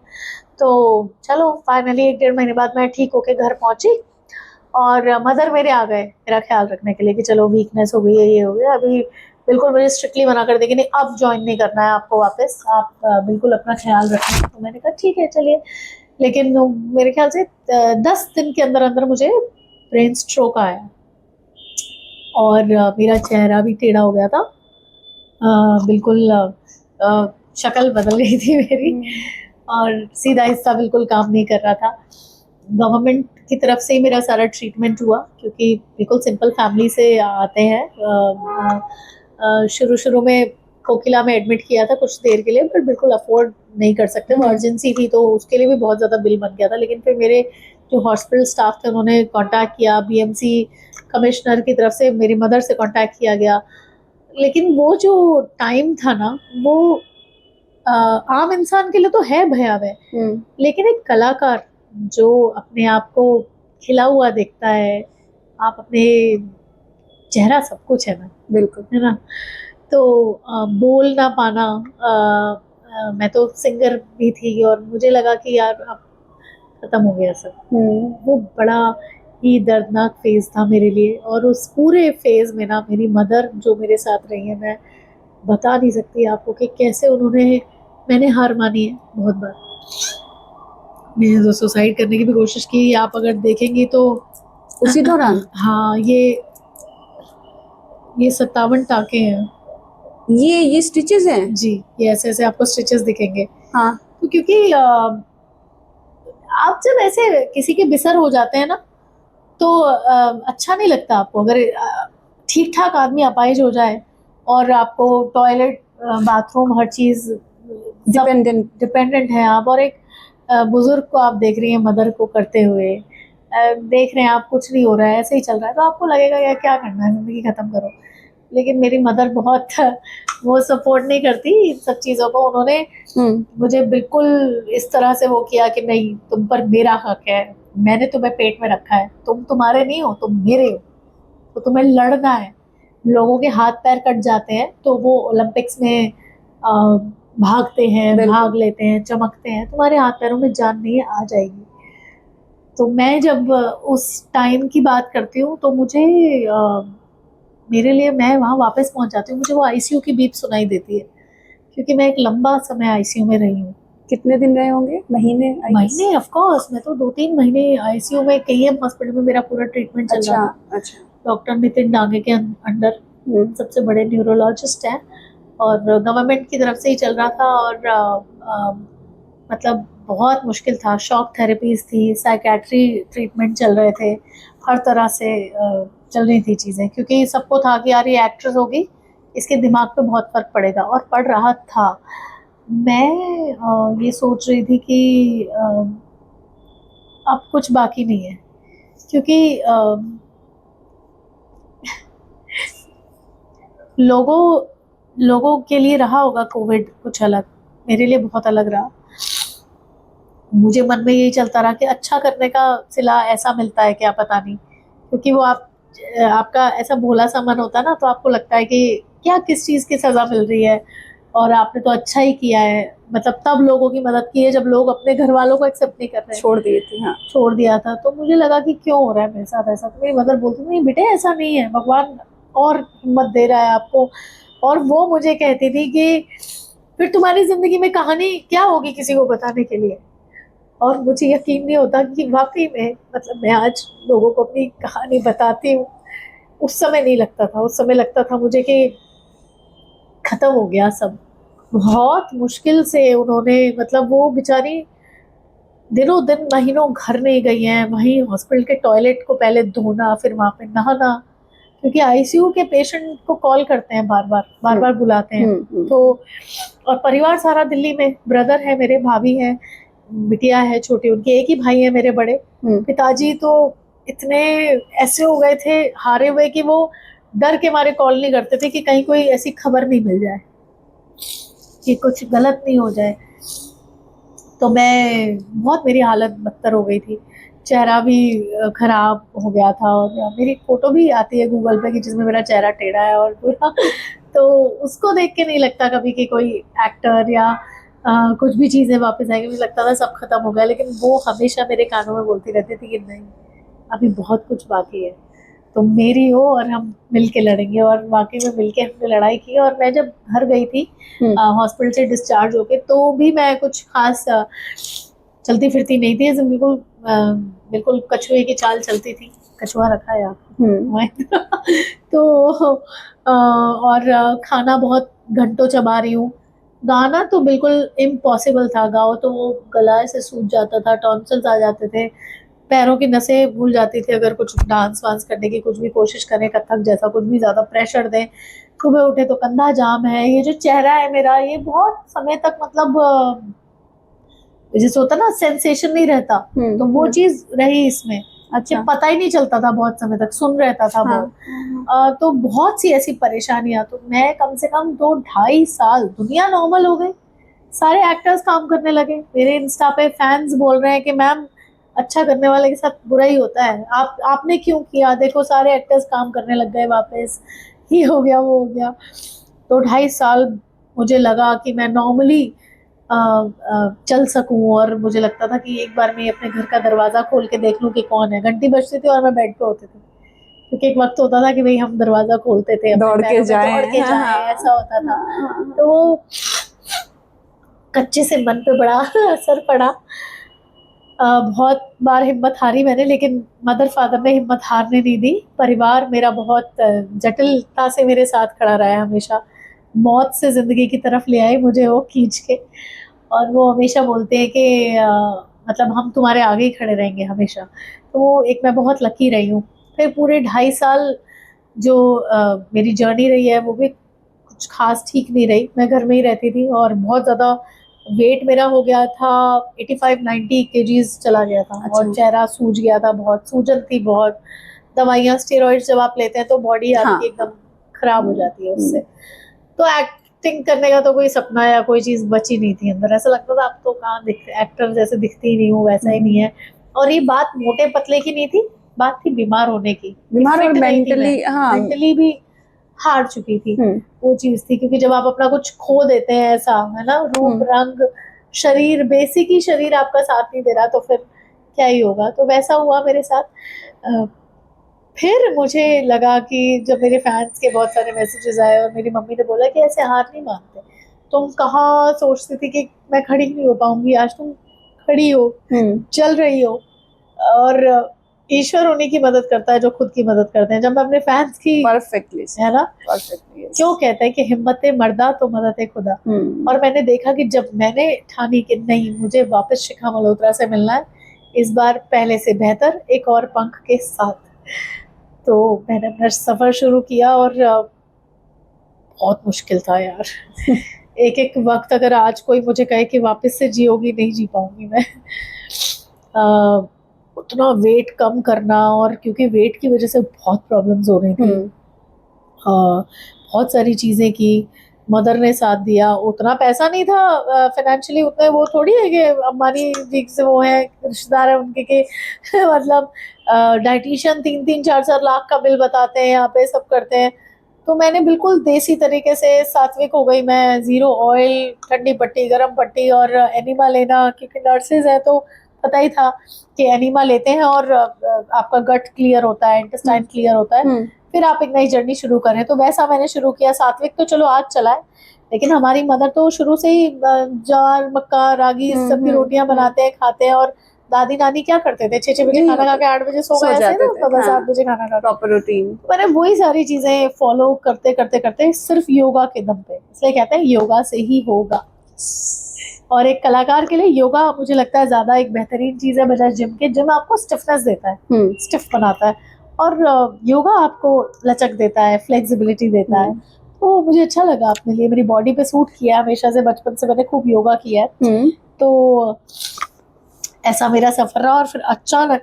तो चलो फाइनली 1-1.5 महीने बाद मैं ठीक होके घर पहुंची, और मदर मेरे आ गए मेरा ख्याल रखने के लिए कि चलो वीकनेस हो गई है, ये हो गया, अभी बिल्कुल मुझे स्ट्रिक्टली मना कर देगी, नहीं अब ज्वाइन नहीं करना है आपको वापस, आप बिल्कुल अपना ख्याल रखें। तो मैंने कहा ठीक है चलिए, लेकिन मेरे ख्याल से 10 दिन के अंदर अंदर मुझे ब्रेन स्ट्रोक आया, और मेरा चेहरा भी टेढ़ा हो गया था, बिल्कुल शक्ल बदल गई थी मेरी, और सीधा हिस्सा बिल्कुल काम नहीं कर रहा था। गवर्नमेंट की तरफ से ही मेरा सारा ट्रीटमेंट हुआ, क्योंकि बिल्कुल सिंपल फैमिली से आते हैं। शुरू में कोकिला में एडमिट किया था कुछ देर के लिए, पर बिल्कुल अफोर्ड नहीं कर सकते, वो अर्जेंसी थी तो उसके लिए भी बहुत ज़्यादा बिल बन गया था। लेकिन फिर मेरे जो हॉस्पिटल स्टाफ थे उन्होंने कांटेक्ट किया, बीएमसी कमिश्नर की तरफ से मेरी मदर से कांटेक्ट किया गया। लेकिन वो जो टाइम था ना, वो आम इंसान के लिए तो है भयावह, लेकिन एक कलाकार जो अपने आप को खिला हुआ देखता है, आप अपने, चेहरा सब कुछ है ना, बिल्कुल है ना, तो बोल ना पाना, मैं तो सिंगर भी थी, और मुझे लगा कि यार अब खत्म हो गया सब। वो बड़ा ही दर्दनाक फेज था मेरे लिए, और उस पूरे फेज में ना मेरी मदर जो मेरे साथ रही है, मैं बता नहीं सकती आपको कि कैसे उन्होंने, मैंने हार मानी है बहुत बार, मैंने तो सुसाइड करने की भी कोशिश की, आप अगर देखेंगी तो उसी दौरान। हाँ, ये 57 टाके हैं, ये स्टिचेस हैं जी, ये ऐसे ऐसे आपको स्टिचेस दिखेंगे। हाँ, तो क्योंकि आप जब ऐसे किसी के बिसर हो जाते हैं ना, तो अच्छा नहीं लगता आपको, अगर ठीक ठाक आदमी अपाहिज हो जाए और आपको टॉयलेट, बाथरूम, हर चीज डिपेंडेंट है आप, और एक बुजुर्ग को आप देख रही हैं, मदर को करते हुए देख रहे हैं आप, कुछ नहीं हो रहा है, ऐसे ही चल रहा है, तो आपको लगेगा यार क्या करना है, जिंदगी खत्म करो। लेकिन मेरी मदर बहुत वो सपोर्ट नहीं करती इन सब चीज़ों को, उन्होंने मुझे बिल्कुल इस तरह से वो किया कि नहीं, तुम पर मेरा हक है, मैंने तुम्हें पेट में रखा है, तुम तुम्हारे नहीं हो, तुम मेरे हो, तो तुम्हें लड़ना है। लोगों के हाथ पैर कट जाते हैं तो वो ओलंपिक्स में भागते हैं, भाग लेते हैं, चमकते हैं, तुम्हारे हाथ पैरों में जान नहीं है, आ जाएगी। तो मैं जब उस टाइम की बात करती हूँ तो मुझे मेरे लिए, मैं वहाँ वापस पहुँच जाती हूँ, मुझे वो आईसीयू की बीप सुनाई देती है, क्योंकि मैं एक लंबा समय आईसीयू में रही हूँ। कितने दिन रहे होंगे? महीने ऑफ कोर्स, मैं तो 2-3 महीने आईसीयू में, KEM हॉस्पिटल में मेरा पूरा ट्रीटमेंट चल रहा था। अच्छा। डॉक्टर नितिन डांगे के अंडर, सबसे बड़े न्यूरोलॉजिस्ट हैं, और गवर्नमेंट की तरफ से ही चल रहा था, और मतलब बहुत मुश्किल था। शॉक थेरेपीज थी, साइकेट्री ट्रीटमेंट चल रहे थे, हर तरह से चल रही थी चीज़ें, क्योंकि सबको था कि यार ये एक्ट्रेस होगी, इसके दिमाग पे बहुत फर्क पड़ेगा, और पड़ रहा था। मैं ये सोच रही थी कि अब कुछ बाकी नहीं है, क्योंकि लोगों के लिए रहा होगा कोविड कुछ अलग, मेरे लिए बहुत अलग रहा। मुझे मन में यही चलता रहा कि अच्छा करने का सिला ऐसा मिलता है क्या, पता नहीं, क्योंकि वो आपका ऐसा भोला सा मन होता है ना, तो आपको लगता है कि क्या किस चीज़ की सज़ा मिल रही है, और आपने तो अच्छा ही किया है, मतलब तब लोगों की मदद की है जब लोग अपने घर वालों को एक्सेप्ट नहीं कर रहे, छोड़ दिए थे। हाँ, छोड़ दिया था। तो मुझे लगा कि क्यों हो रहा है मेरे साथ ऐसा। तो मेरी मदर बोलती नहीं बेटे ऐसा नहीं है, भगवान और हिम्मत दे रहा है आपको। और वो मुझे कहती थी कि फिर तुम्हारी जिंदगी में कहानी क्या होगी किसी को बताने के लिए। और मुझे यकीन नहीं होता कि वाकई में, मतलब मैं आज लोगों को अपनी कहानी बताती हूँ, उस समय नहीं लगता था। उस समय लगता था मुझे कि खत्म हो गया सब। बहुत मुश्किल से उन्होंने, मतलब वो बेचारी दिनों दिन महीनों घर नहीं गई हैं, वहीं हॉस्पिटल के टॉयलेट को पहले धोना, फिर वहां पे नहाना, क्योंकि आईसीयू के पेशेंट को कॉल करते हैं, बार बार बुलाते हैं। तो और परिवार सारा दिल्ली में, ब्रदर है मेरे, भाभी है, बिटिया है छोटी, उनके एक ही भाई है मेरे बड़े। पिताजी तो इतने ऐसे हो गए थे हारे हुए कि वो डर के मारे कॉल नहीं करते थे कि कहीं कोई ऐसी खबर नहीं मिल जाए कि कुछ गलत नहीं हो जाए। तो मैं बहुत, मेरी हालत बदतर हो गई थी, चेहरा भी खराब हो गया था। और मेरी फोटो भी आती है गूगल पे कि जिसमें मेरा चेहरा टेढ़ा है और पूरा तो उसको देख के नहीं लगता कभी कि कोई एक्टर या कुछ भी चीज़ें वापस आएंगी। मुझे लगता था सब खत्म हो गया, लेकिन वो हमेशा मेरे कानों में बोलती रहती थी कि नहीं, अभी बहुत कुछ बाकी है, तुम मेरी हो और हम मिल के लड़ेंगे। और वाकई में मिल के हमने लड़ाई की। और मैं जब घर गई थी हॉस्पिटल से डिस्चार्ज होके, तो भी मैं कुछ खास चलती फिरती नहीं थी, ऐसे बिल्कुल बिल्कुल कछुए की चाल चलती थी। कछुआ रखा है आप तो और खाना बहुत घंटों चबा रही हूँ। गाना तो बिल्कुल इम्पॉसिबल था, गाओ तो वो गला से सूज जाता था, टॉन्सिल्स आ जाते थे, पैरों की नसें भूल जाती थी अगर कुछ डांस वांस करने की कुछ भी कोशिश करें, कथक जैसा कुछ भी ज्यादा प्रेशर दें। सुबह उठे तो कंधा जाम है, ये जो चेहरा है मेरा, ये बहुत समय तक मतलब जैसे होता ना सेंसेशन नहीं रहता, तो वो चीज रही इसमें। अच्छा, पता ही नहीं चलता था बहुत समय तक, सुन रहता था बहुत। तो बहुत सी ऐसी परेशानियां। तो मैं कम से कम 2-2.5 साल, दुनिया नॉर्मल हो गई, सारे एक्टर्स काम करने लगे, मेरे इंस्टा पे फैंस बोल रहे हैं कि मैम अच्छा करने वाले के साथ बुरा ही होता है, आपने क्यों किया, देखो सारे एक्टर्स काम करने लग गए वापस, ये हो गया वो हो गया। तो 2.5 साल मुझे लगा कि मैं नॉर्मली चल सकूं। और मुझे लगता था कि एक बार मैं अपने घर का दरवाजा खोल के देख लूं कि कौन है। घंटी बजती थी और मैं बेड पे होती थी, क्योंकि एक वक्त होता था कि भाई हम दरवाजा खोलते थे, दौड़ के जाएं, ऐसा होता था। तो कच्चे से मन पे बड़ा असर पड़ा। बहुत बार हिम्मत हारी मैंने, लेकिन मदर फादर ने हिम्मत हारने नहीं दी। परिवार मेरा बहुत जटिलता से मेरे साथ खड़ा रहा है हमेशा, मौत से जिंदगी की तरफ ले आए मुझे वो खींच के। और वो हमेशा बोलते हैं कि मतलब हम तुम्हारे आगे ही खड़े रहेंगे हमेशा। तो वो एक, मैं बहुत लकी रही हूँ। फिर पूरे 2.5 साल जो मेरी जर्नी रही है वो भी कुछ खास ठीक नहीं रही। मैं घर में ही रहती थी और बहुत ज़्यादा वेट मेरा हो गया था, 85-90 केजीज चला गया था। अच्छा। और चेहरा सूज गया था, बहुत सूजन थी, बहुत दवाइयाँ, स्टेरॉइड्स जब आप लेते हैं तो बॉडी आपकी एकदम खराब हो जाती है उससे। तो एक्टिंग करने का तो कोई सपना या कोई चीज़ बची नहीं थी अंदर। ऐसा लगता था अब तो कहाँ एक्टर जैसे दिखती ही नहीं हूँ, वैसा ही नहीं है। और ये बात मोटे पतले की नहीं थी, बात थी बीमार होने की, बीमार और मेंटली भी हार चुकी थी। वो चीज थी, क्योंकि जब आप अपना कुछ खो देते हैं ऐसा, है ना, रूप रंग शरीर, बेसिक ही शरीर आपका साथ नहीं दे रहा, तो फिर क्या ही होगा। तो वैसा हुआ मेरे साथ। फिर मुझे लगा कि जब मेरे फैंस के बहुत सारे मैसेजेस आए और मेरी मम्मी ने बोला कि ऐसे हार नहीं मानते, तुम कहाँ सोचती थी कि मैं खड़ी नहीं हो पाऊंगी, आज तुम खड़ी हो, चल रही हो। और ईश्वर उन्हीं की मदद करता है जो खुद की मदद करते हैं। जब मैं अपने फैंस की, परफेक्टली है ना, परफेक्टली, क्यों कहते हैं कि हिम्मत मर्दा तो मदद खुदा। और मैंने देखा कि जब मैंने ठानी कि नहीं, मुझे वापस शिखा मल्होत्रा से मिलना है, इस बार पहले से बेहतर एक और पंख के साथ, तो मैंने अपना सफर शुरू किया। और बहुत मुश्किल था यार। एक एक वक्त अगर आज कोई मुझे कहे कि वापस से जियोगी, नहीं जी पाऊंगी मैं। उतना वेट कम करना, और क्योंकि वेट की वजह से बहुत प्रॉब्लम्स हो रही थी, बहुत सारी चीज़ें की, मदर ने साथ दिया। उतना पैसा नहीं था फाइनेंशियली, उतने वो थोड़ी है कि अंबानी जी से वो है रिश्तेदार है उनके के मतलब डाइटिशियन 3-4 लाख का बिल बताते हैं यहाँ पे, सब करते हैं। तो मैंने बिल्कुल देसी तरीके से सात्विक हो गई मैं, जीरो ऑयल, ठंडी पट्टी, गर्म पट्टी और एनिमा लेना, क्योंकि नर्सेज है तो पता ही था कि एनिमा लेते हैं और आपका गट क्लियर होता है, इंटेस्टाइन क्लियर होता है, फिर आप एक नई जर्नी शुरू करें। तो वैसा मैंने शुरू किया। सात्विक तो चलो आज चला है, लेकिन हमारी मदर तो शुरू से ही ज्वार, मक्का, रागी सब की रोटियां बनाते हैं, खाते हैं। और दादी नानी क्या करते थे, 6 बजे खाना खा के 8 बजे सो गए, ऐसे ना 7 बजे खाना खा, प्रॉपर रूटीन। मैंने वही सारी चीजें फॉलो करते करते करते सिर्फ योगा के दम पे, इसलिए कहते हैं योगा से ही होगा। और एक कलाकार के लिए योगा मुझे लगता है ज्यादा एक बेहतरीन चीज है बजाय जिम के। जिम आपको स्टिफनेस देता है, स्टिफ बनाता है, और योगा आपको लचक देता है, फ्लेक्सिबिलिटी देता है। तो मुझे अच्छा लगा अपने लिए, मेरी बॉडी पे सूट किया। हमेशा से बचपन से मैंने खूब योगा किया है। तो ऐसा मेरा सफर रहा। और फिर अचानक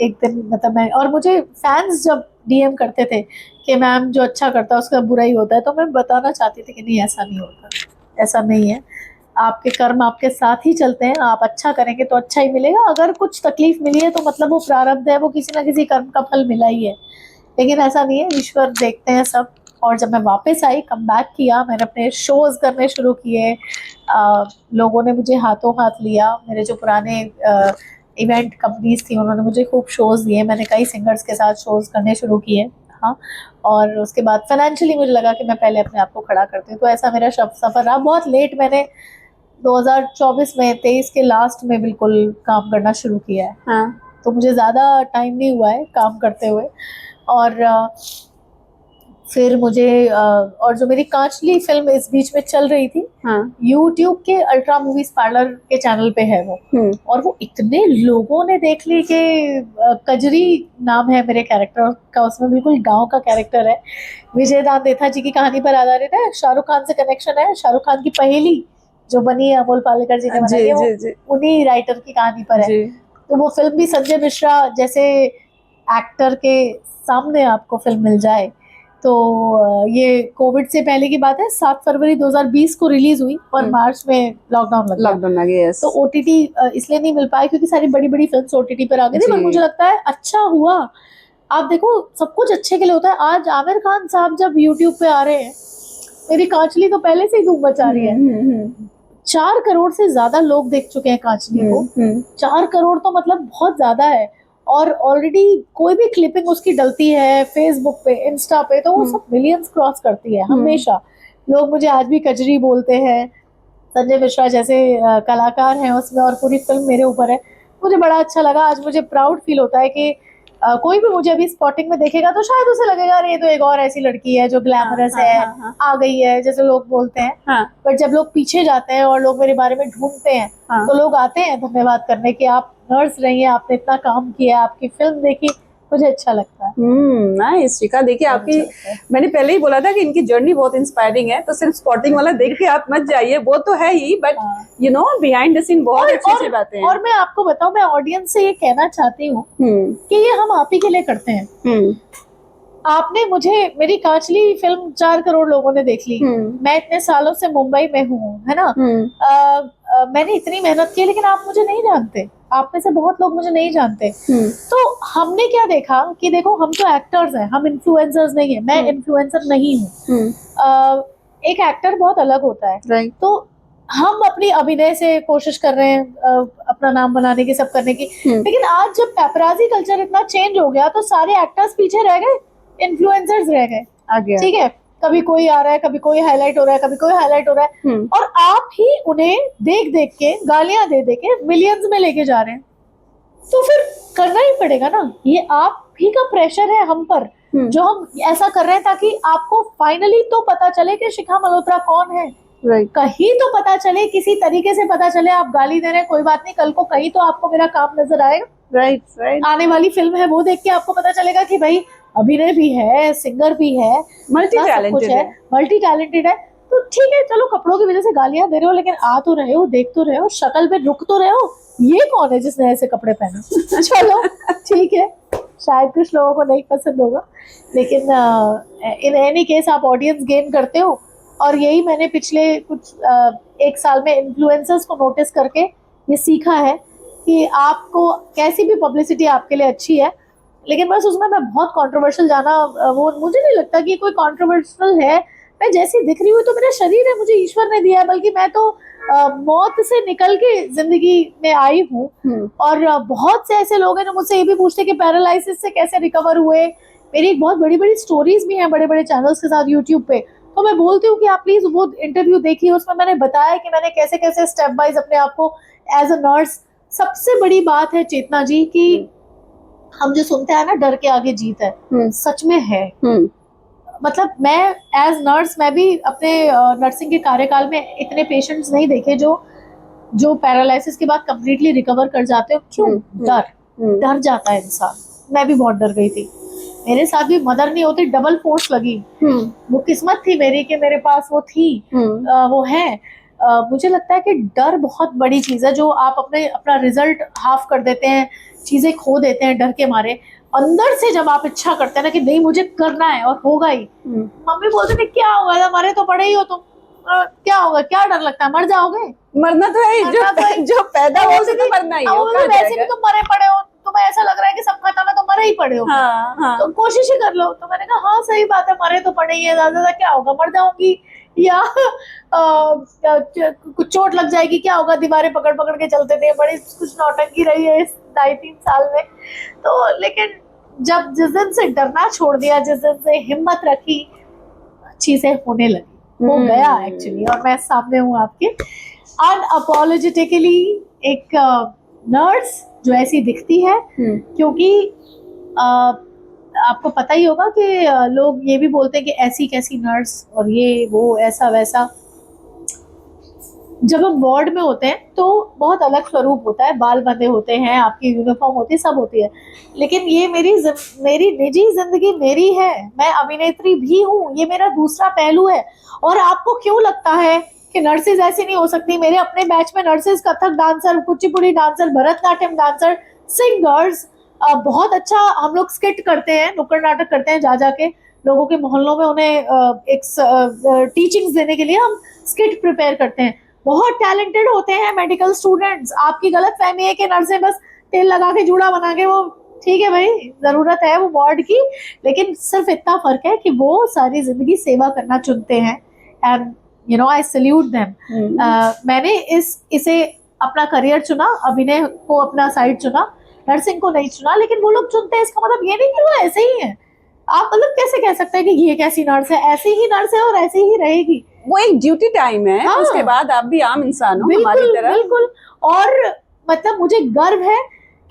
एक दिन, मतलब मैं, और मुझे फैंस जब डीएम करते थे कि मैम जो अच्छा करता है उसका बुरा ही होता है, तो मैं बताना चाहती थी कि नहीं, ऐसा नहीं होता, ऐसा नहीं है। आपके कर्म आपके साथ ही चलते हैं, आप अच्छा करेंगे तो अच्छा ही मिलेगा। अगर कुछ तकलीफ मिली है तो मतलब वो प्रारब्ध है, वो किसी ना किसी कर्म का फल मिला ही है। लेकिन ऐसा नहीं है, ईश्वर देखते हैं सब। और जब मैं वापस आई, कम बैक किया, मैंने अपने शोज करने शुरू किए, लोगों ने मुझे हाथों हाथ लिया। मेरे जो पुराने इवेंट कंपनीज थी उन्होंने मुझे खूब शोज दिए, मैंने कई सिंगर्स के साथ शोज करने शुरू किए। हाँ, और उसके बाद फाइनेंशियली मुझे लगा कि मैं पहले अपने आप को खड़ा करती हूँ। तो ऐसा मेरा सफर रहा। बहुत लेट मैंने 2024 में, 23 के लास्ट में बिल्कुल काम करना शुरू किया है। हाँ, तो मुझे ज़्यादा टाइम नहीं हुआ है काम करते हुए। और फिर मुझे और जो मेरी कांचली फिल्म इस बीच में चल रही थी, हाँ, YouTube के अल्ट्रा मूवीज पार्लर के चैनल पे है वो, और वो इतने लोगों ने देख ली कि कजरी नाम है मेरे कैरेक्टर का, उसमें बिल्कुल गांव का कैरेक्टर है। विजय दान देथा जी की कहानी पर आधारित है, शाहरुख खान से कनेक्शन है। शाहरुख खान की पहेली जो बनी है, अमोल पालेकर जी ने बनाई है, वो उन्हीं राइटर की कहानी पर है। तो वो फिल्म भी संजय मिश्रा जैसे एक्टर के सामने आपको फिल्म मिल जाए। तो ये कोविड से पहले की बात है, 7 फरवरी 2020 को रिलीज हुई और मार्च में लॉकडाउन लग गया। तो ओटीटी इसलिए नहीं मिल पाया क्योंकि सारी बड़ी बड़ी फिल्म्स ओटीटी पर आ गई थी। पर मुझे लगता है अच्छा हुआ। आप देखो, सब कुछ अच्छे के लिए होता है। आज आमिर खान साहब जब यूट्यूब पे आ रहे हैं, मेरी कांचली तो पहले से ही धूम मचा रही है। 4 करोड़ से ज्यादा लोग देख चुके हैं कांचली को। 4 करोड़ तो मतलब बहुत ज्यादा है। और ऑलरेडी कोई भी क्लिपिंग उसकी डलती है फेसबुक पे, इंस्टा पे, तो वो सब मिलियंस क्रॉस करती है हमेशा। लोग मुझे आज भी कजरी बोलते हैं। संजय मिश्रा जैसे कलाकार हैं उसमें, और पूरी फिल्म मेरे ऊपर है। मुझे बड़ा अच्छा लगा। आज मुझे प्राउड फील होता है कि कोई भी मुझे अभी स्पॉटिंग में देखेगा तो शायद उसे लगेगा अरे ये तो एक और ऐसी लड़की है जो ग्लैमरस है, आ गई है, जैसे लोग बोलते हैं। पर जब लोग पीछे जाते हैं और लोग मेरे बारे में ढूंढते हैं, तो लोग आते हैं धन्यवाद करने कि आप नर्स रही हैं, आपने इतना काम किया, आपकी फिल्म देखी, मुझे अच्छा लगता है। नाइस शिखा, देखिए आपकी, मैंने पहले ही बोला था कि इनकी जर्नी बहुत इंस्पायरिंग है। तो सिर्फ स्पॉटिंग वाला देख के आप मत जाइए, वो तो है ही, but you know behind the scene बहुत अच्छी बातें हैं। और मैं आपको बताऊं, मैं ऑडियंस से ये कहना चाहती हूँ कि ये हम आप ही के लिए करते हैं। आपने मुझे, मेरी कांचली फिल्म 4 करोड़ लोगों ने देख ली। मैं इतने सालों से मुंबई में हूँ, है ना, मैंने इतनी मेहनत की, लेकिन आप मुझे नहीं जानते। आप में से बहुत लोग मुझे नहीं जानते। तो हमने क्या देखा कि देखो, हम तो एक्टर्स हैं, हम इन्फ्लुएंसर्स नहीं है। मैं इन्फ्लुएंसर नहीं हूँ। एक एक्टर बहुत अलग होता है। तो हम अपनी अभिनय से कोशिश कर रहे हैं अपना नाम बनाने की, सब करने की। लेकिन आज जब पेपराजी कल्चर इतना चेंज हो गया, तो सारे एक्टर्स पीछे रह गए, इन्फ्लुएंसर्स रह गए। ठीक है, कभी कोई आ रहा है, कभी कोई हाईलाइट हो रहा है, कभी कोई हाईलाइट हो रहा है, और आप ही उन्हें देख देख के, गालियां दे दे के मिलियंस में लेके जा रहे हैं। तो फिर करना ही पड़ेगा ना, ये आप ही का प्रेशर है हम पर, जो हम ऐसा कर रहे हैं ताकि आपको फाइनली तो पता चले कि शिखा मल्होत्रा कौन है। कहीं तो पता चले, किसी तरीके से पता चले। आप गाली दे रहे हैं कोई बात नहीं, कल को कहीं तो आपको मेरा काम नजर आएगा। आने वाली फिल्म है वो देख के आपको पता चलेगा कि भाई अभिनय भी है, सिंगर भी है, मल्टी टैलेंटेड है। तो ठीक है, चलो कपड़ों की वजह से गालियां दे रहे हो, लेकिन आ तो रहे हो, देख तो रहे हो, शक्ल पे रुक तो रहे हो। ये कौन है जिसने ऐसे कपड़े पहने? चलो ठीक है, शायद कुछ लोगों को नहीं पसंद होगा, लेकिन इन एनी केस आप ऑडियंस गेन करते हो। और यही मैंने पिछले कुछ 1 साल में इन्फ्लुएंसर्स को नोटिस करके ये सीखा है कि आपको कैसी भी पब्लिसिटी आपके लिए अच्छी है, लेकिन बस उसमें मैं बहुत कंट्रोवर्शियल जाना, वो मुझे नहीं लगता कि कोई कंट्रोवर्शियल है। मैं जैसी दिख रही हूँ, तो मेरा शरीर है, मुझे ईश्वर ने दिया है, बल्कि मैं तो मौत से निकल के जिंदगी में आई हूँ। और बहुत से ऐसे लोग हैं जो मुझसे ये भी पूछते हैं कि पैरालिसिस से कैसे रिकवर हुए। मेरी एक बहुत बड़ी बड़ी स्टोरीज भी हैं बड़े बड़े चैनल्स के साथ यूट्यूब पे, तो मैं बोलती हूँ कि आप प्लीज वो इंटरव्यू देखिए, उसमें मैंने बताया कि मैंने कैसे कैसे स्टेप वाइज अपने आप को एज अ नर्स। सबसे बड़ी बात है चेतना जी कि हम जो सुनते हैं ना, डर के आगे जीत है, सच में है। मतलब मैं एज नर्स, मैं भी अपने नर्सिंग के कार्यकाल में इतने पेशेंट्स नहीं देखे जो पैरालिसिस के बाद कंप्लीटली रिकवर कर जाते हो। क्यों? डर जाता है इंसान। मैं भी बहुत डर गई थी, मेरे साथ भी मदर नहीं होती, डबल फोर्स लगी। वो किस्मत थी मेरी कि मेरे पास वो थी, वो है। मुझे लगता है कि डर बहुत बड़ी चीज है, जो आप अपना रिजल्ट हाफ कर देते हैं, चीजें खो देते हैं डर के मारे। अंदर से जब आप इच्छा करते हैं ना कि नहीं मुझे करना है और होगा ही। मम्मी बोलते थे क्या होगा, मरे तो पड़े ही हो तुम, क्या होगा, क्या डर लगता है, मर जाओगे। मरना तो है, जो पैदा हो तो मरना ही है। वैसे भी तुम मरे पड़े हो, तुम्हें ऐसा लग रहा है कि सब खत्म है तो मरे ही पड़े हो। तो कोशिश ही कर लो। तो मैंने कहा हाँ सही बात है, मरे तो पड़े ही है, ज्यादा क्या होगा, मर जाऊंगी या कुछ चोट लग जाएगी, क्या होगा। दीवारें पकड़ पकड़ के चलते थे, बड़ी कुछ नौटंकी रही है इस 2.5-3 साल में। तो लेकिन जब जिस दिन से डरना छोड़ दिया, जिस दिन से हिम्मत रखी, चीजें होने लगी, हो गया एक्चुअली। और मैं सामने हूँ आपके अनअपोलोजेटिकली एक नर्स जो ऐसी दिखती है। क्योंकि आपको पता ही होगा कि लोग ये भी बोलते हैं कि ऐसी कैसी नर्स और ये वो ऐसा वैसा। जब हम वार्ड में होते हैं तो बहुत अलग स्वरूप होता है, बाल बंधे होते हैं, आपकी यूनिफॉर्म होती है, सब होती है। लेकिन ये मेरी निजी जिंदगी मेरी है, मैं अभिनेत्री भी हूँ, ये मेरा दूसरा पहलू है। और आपको क्यों लगता है कि नर्सेज ऐसी नहीं हो सकती? मेरे अपने बैच में nurses, Kathak dancer, Kuchipudi dancer, Bharatanatyam dancer, singers, बहुत अच्छा हम लोग स्किट करते हैं, नुक्कड़ नाटक करते हैं, जा जाके लोगों के मोहल्लों में उन्हें एक टीचिंग्स देने के लिए हम स्किट प्रिपेयर करते हैं। बहुत टैलेंटेड होते हैं मेडिकल स्टूडेंट्स। आपकी गलत फहमी है कि नर्सें बस तेल लगा के जूड़ा बना के, वो ठीक है भाई, जरूरत है वो वार्ड की, लेकिन सिर्फ इतना फर्क है कि वो सारी जिंदगी सेवा करना चुनते हैं। And you know I salute them. मैंने इसे अपना करियर चुना, अभिनय को अपना साइड चुना, नर्सिंग को नहीं चुना, लेकिन वो लोग चुनते हैं। इसका मतलब ये नहीं कि वो ऐसे ही है। आप मतलब कैसे कह सकते हैं कि ये कैसी नर्स है? ऐसी ही नर्स है और ऐसी ही रहेगी। वो एक ड्यूटी टाइम है। हाँ। उसके बाद आप भी आम इंसान हो हमारी तरह। बिल्कुल। और मतलब मुझे गर्व है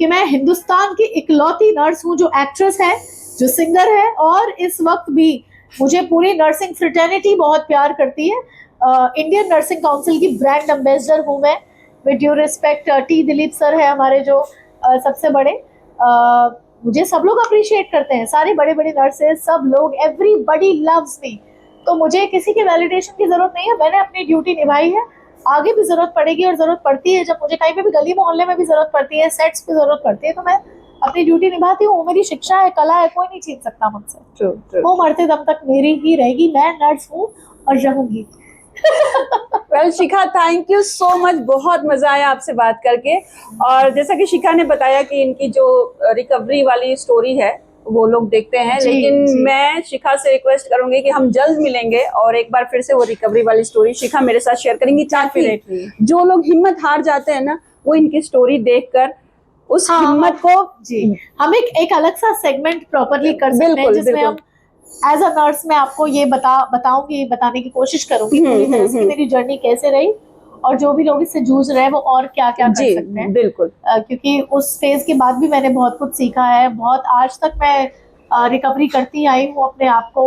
कि मैं हिंदुस्तान की इकलौती नर्स हूँ जो एक्ट्रेस है, जो सिंगर है, और इस वक्त भी मुझे पूरी नर्सिंग फ्रेटर्निटी बहुत प्यार करती है। इंडियन नर्सिंग काउंसिल की ब्रांड एम्बेसडर हूँ मैं, with due respect. T Dilip sir है हमारे जो सबसे बड़े, मुझे सब लोग अप्रिशिएट करते हैं, सारे बड़े बड़े नर्सेज, सब लोग, एवरीबॉडी लव्स मी। तो मुझे किसी के वैलिडेशन की जरूरत नहीं है, मैंने अपनी ड्यूटी निभाई है। आगे भी जरूरत पड़ेगी, और जरूरत पड़ती है जब मुझे कहीं पे भी गली मोहल्ले में भी जरूरत पड़ती है, सेट्स पे जरूरत पड़ती है, तो मैं अपनी ड्यूटी निभाती हूँ। वो मेरी शिक्षा है, कला है, कोई नहीं छीन सकता मुझसे। वो मरते दम तक मेरी ही रहेगी। मैं नर्स हूँ और रहूंगी। Well Shikha, thank you so much, बहुत मजा आया आपसे बात करके। और जैसा कि शिखा ने बताया कि इनकी जो रिकवरी वाली स्टोरी है वो लोग देखते हैं, लेकिन मैं शिखा से रिक्वेस्ट करूंगी कि हम जल्द मिलेंगे और एक बार फिर से वो रिकवरी वाली स्टोरी शिखा मेरे साथ शेयर करेंगी, ताकि जो लोग हिम्मत हार जाते हैं ना, वो इनकी स्टोरी देखकर उस हिम्मत को हम एक अलग सा सेगमेंट प्रॉपरली कर सकते हैं, जिसमें हम एज अ नर्स मैं आपको ये बताऊंगी, बताने की कोशिश करूंगी पूरी तरह से मेरी जर्नी कैसे रही, और जो भी लोग इससे जूझ रहे हैं वो और क्या क्या कर जी सकते हैं। बिल्कुल। क्योंकि उस फेज के बाद भी मैंने बहुत कुछ सीखा है, बहुत आज तक मैं रिकवरी करती आई हूँ अपने आप को,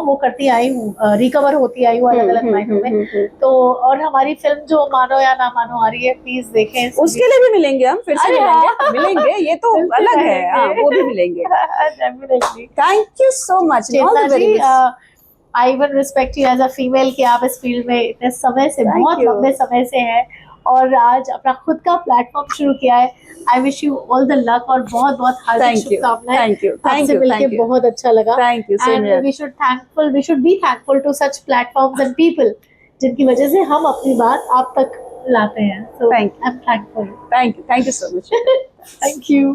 वो करती आई हूँ, रिकवर होती आई हूँ अलग अलग मायनों में। तो और हमारी फिल्म जो मानो या ना मानो आ रही है, प्लीज देखें इसको उसके लिए भी मिलेंगे हम, फिर से अरे मिलेंगे। हाँ। मिलेंगे, ये तो बिल्कुल अलग है, रहेंगे। हाँ, वो भी मिलेंगे। Definitely. Thank you so much, all the very best. I will respect you as a female कि आप इस फील्ड में इतने समय से, Thank बहुत you. लंबे समय से हैं और आज अपना खुद का प्लेटफॉर्म शुरू किया है। I wish you all the luck और बहुत बहुत हार्दिक Thank you. शुभकामनाएं। Thank you. Thank आपसे you. मिलके Thank you. बहुत अच्छा लगा। Thank you. Same and here. We should be thankful to such platforms and people जिनकी वजह से हम अपनी बात आप तक लाते हैं। सो आई Thank you. Am thankful. Thank you so much. Thank you.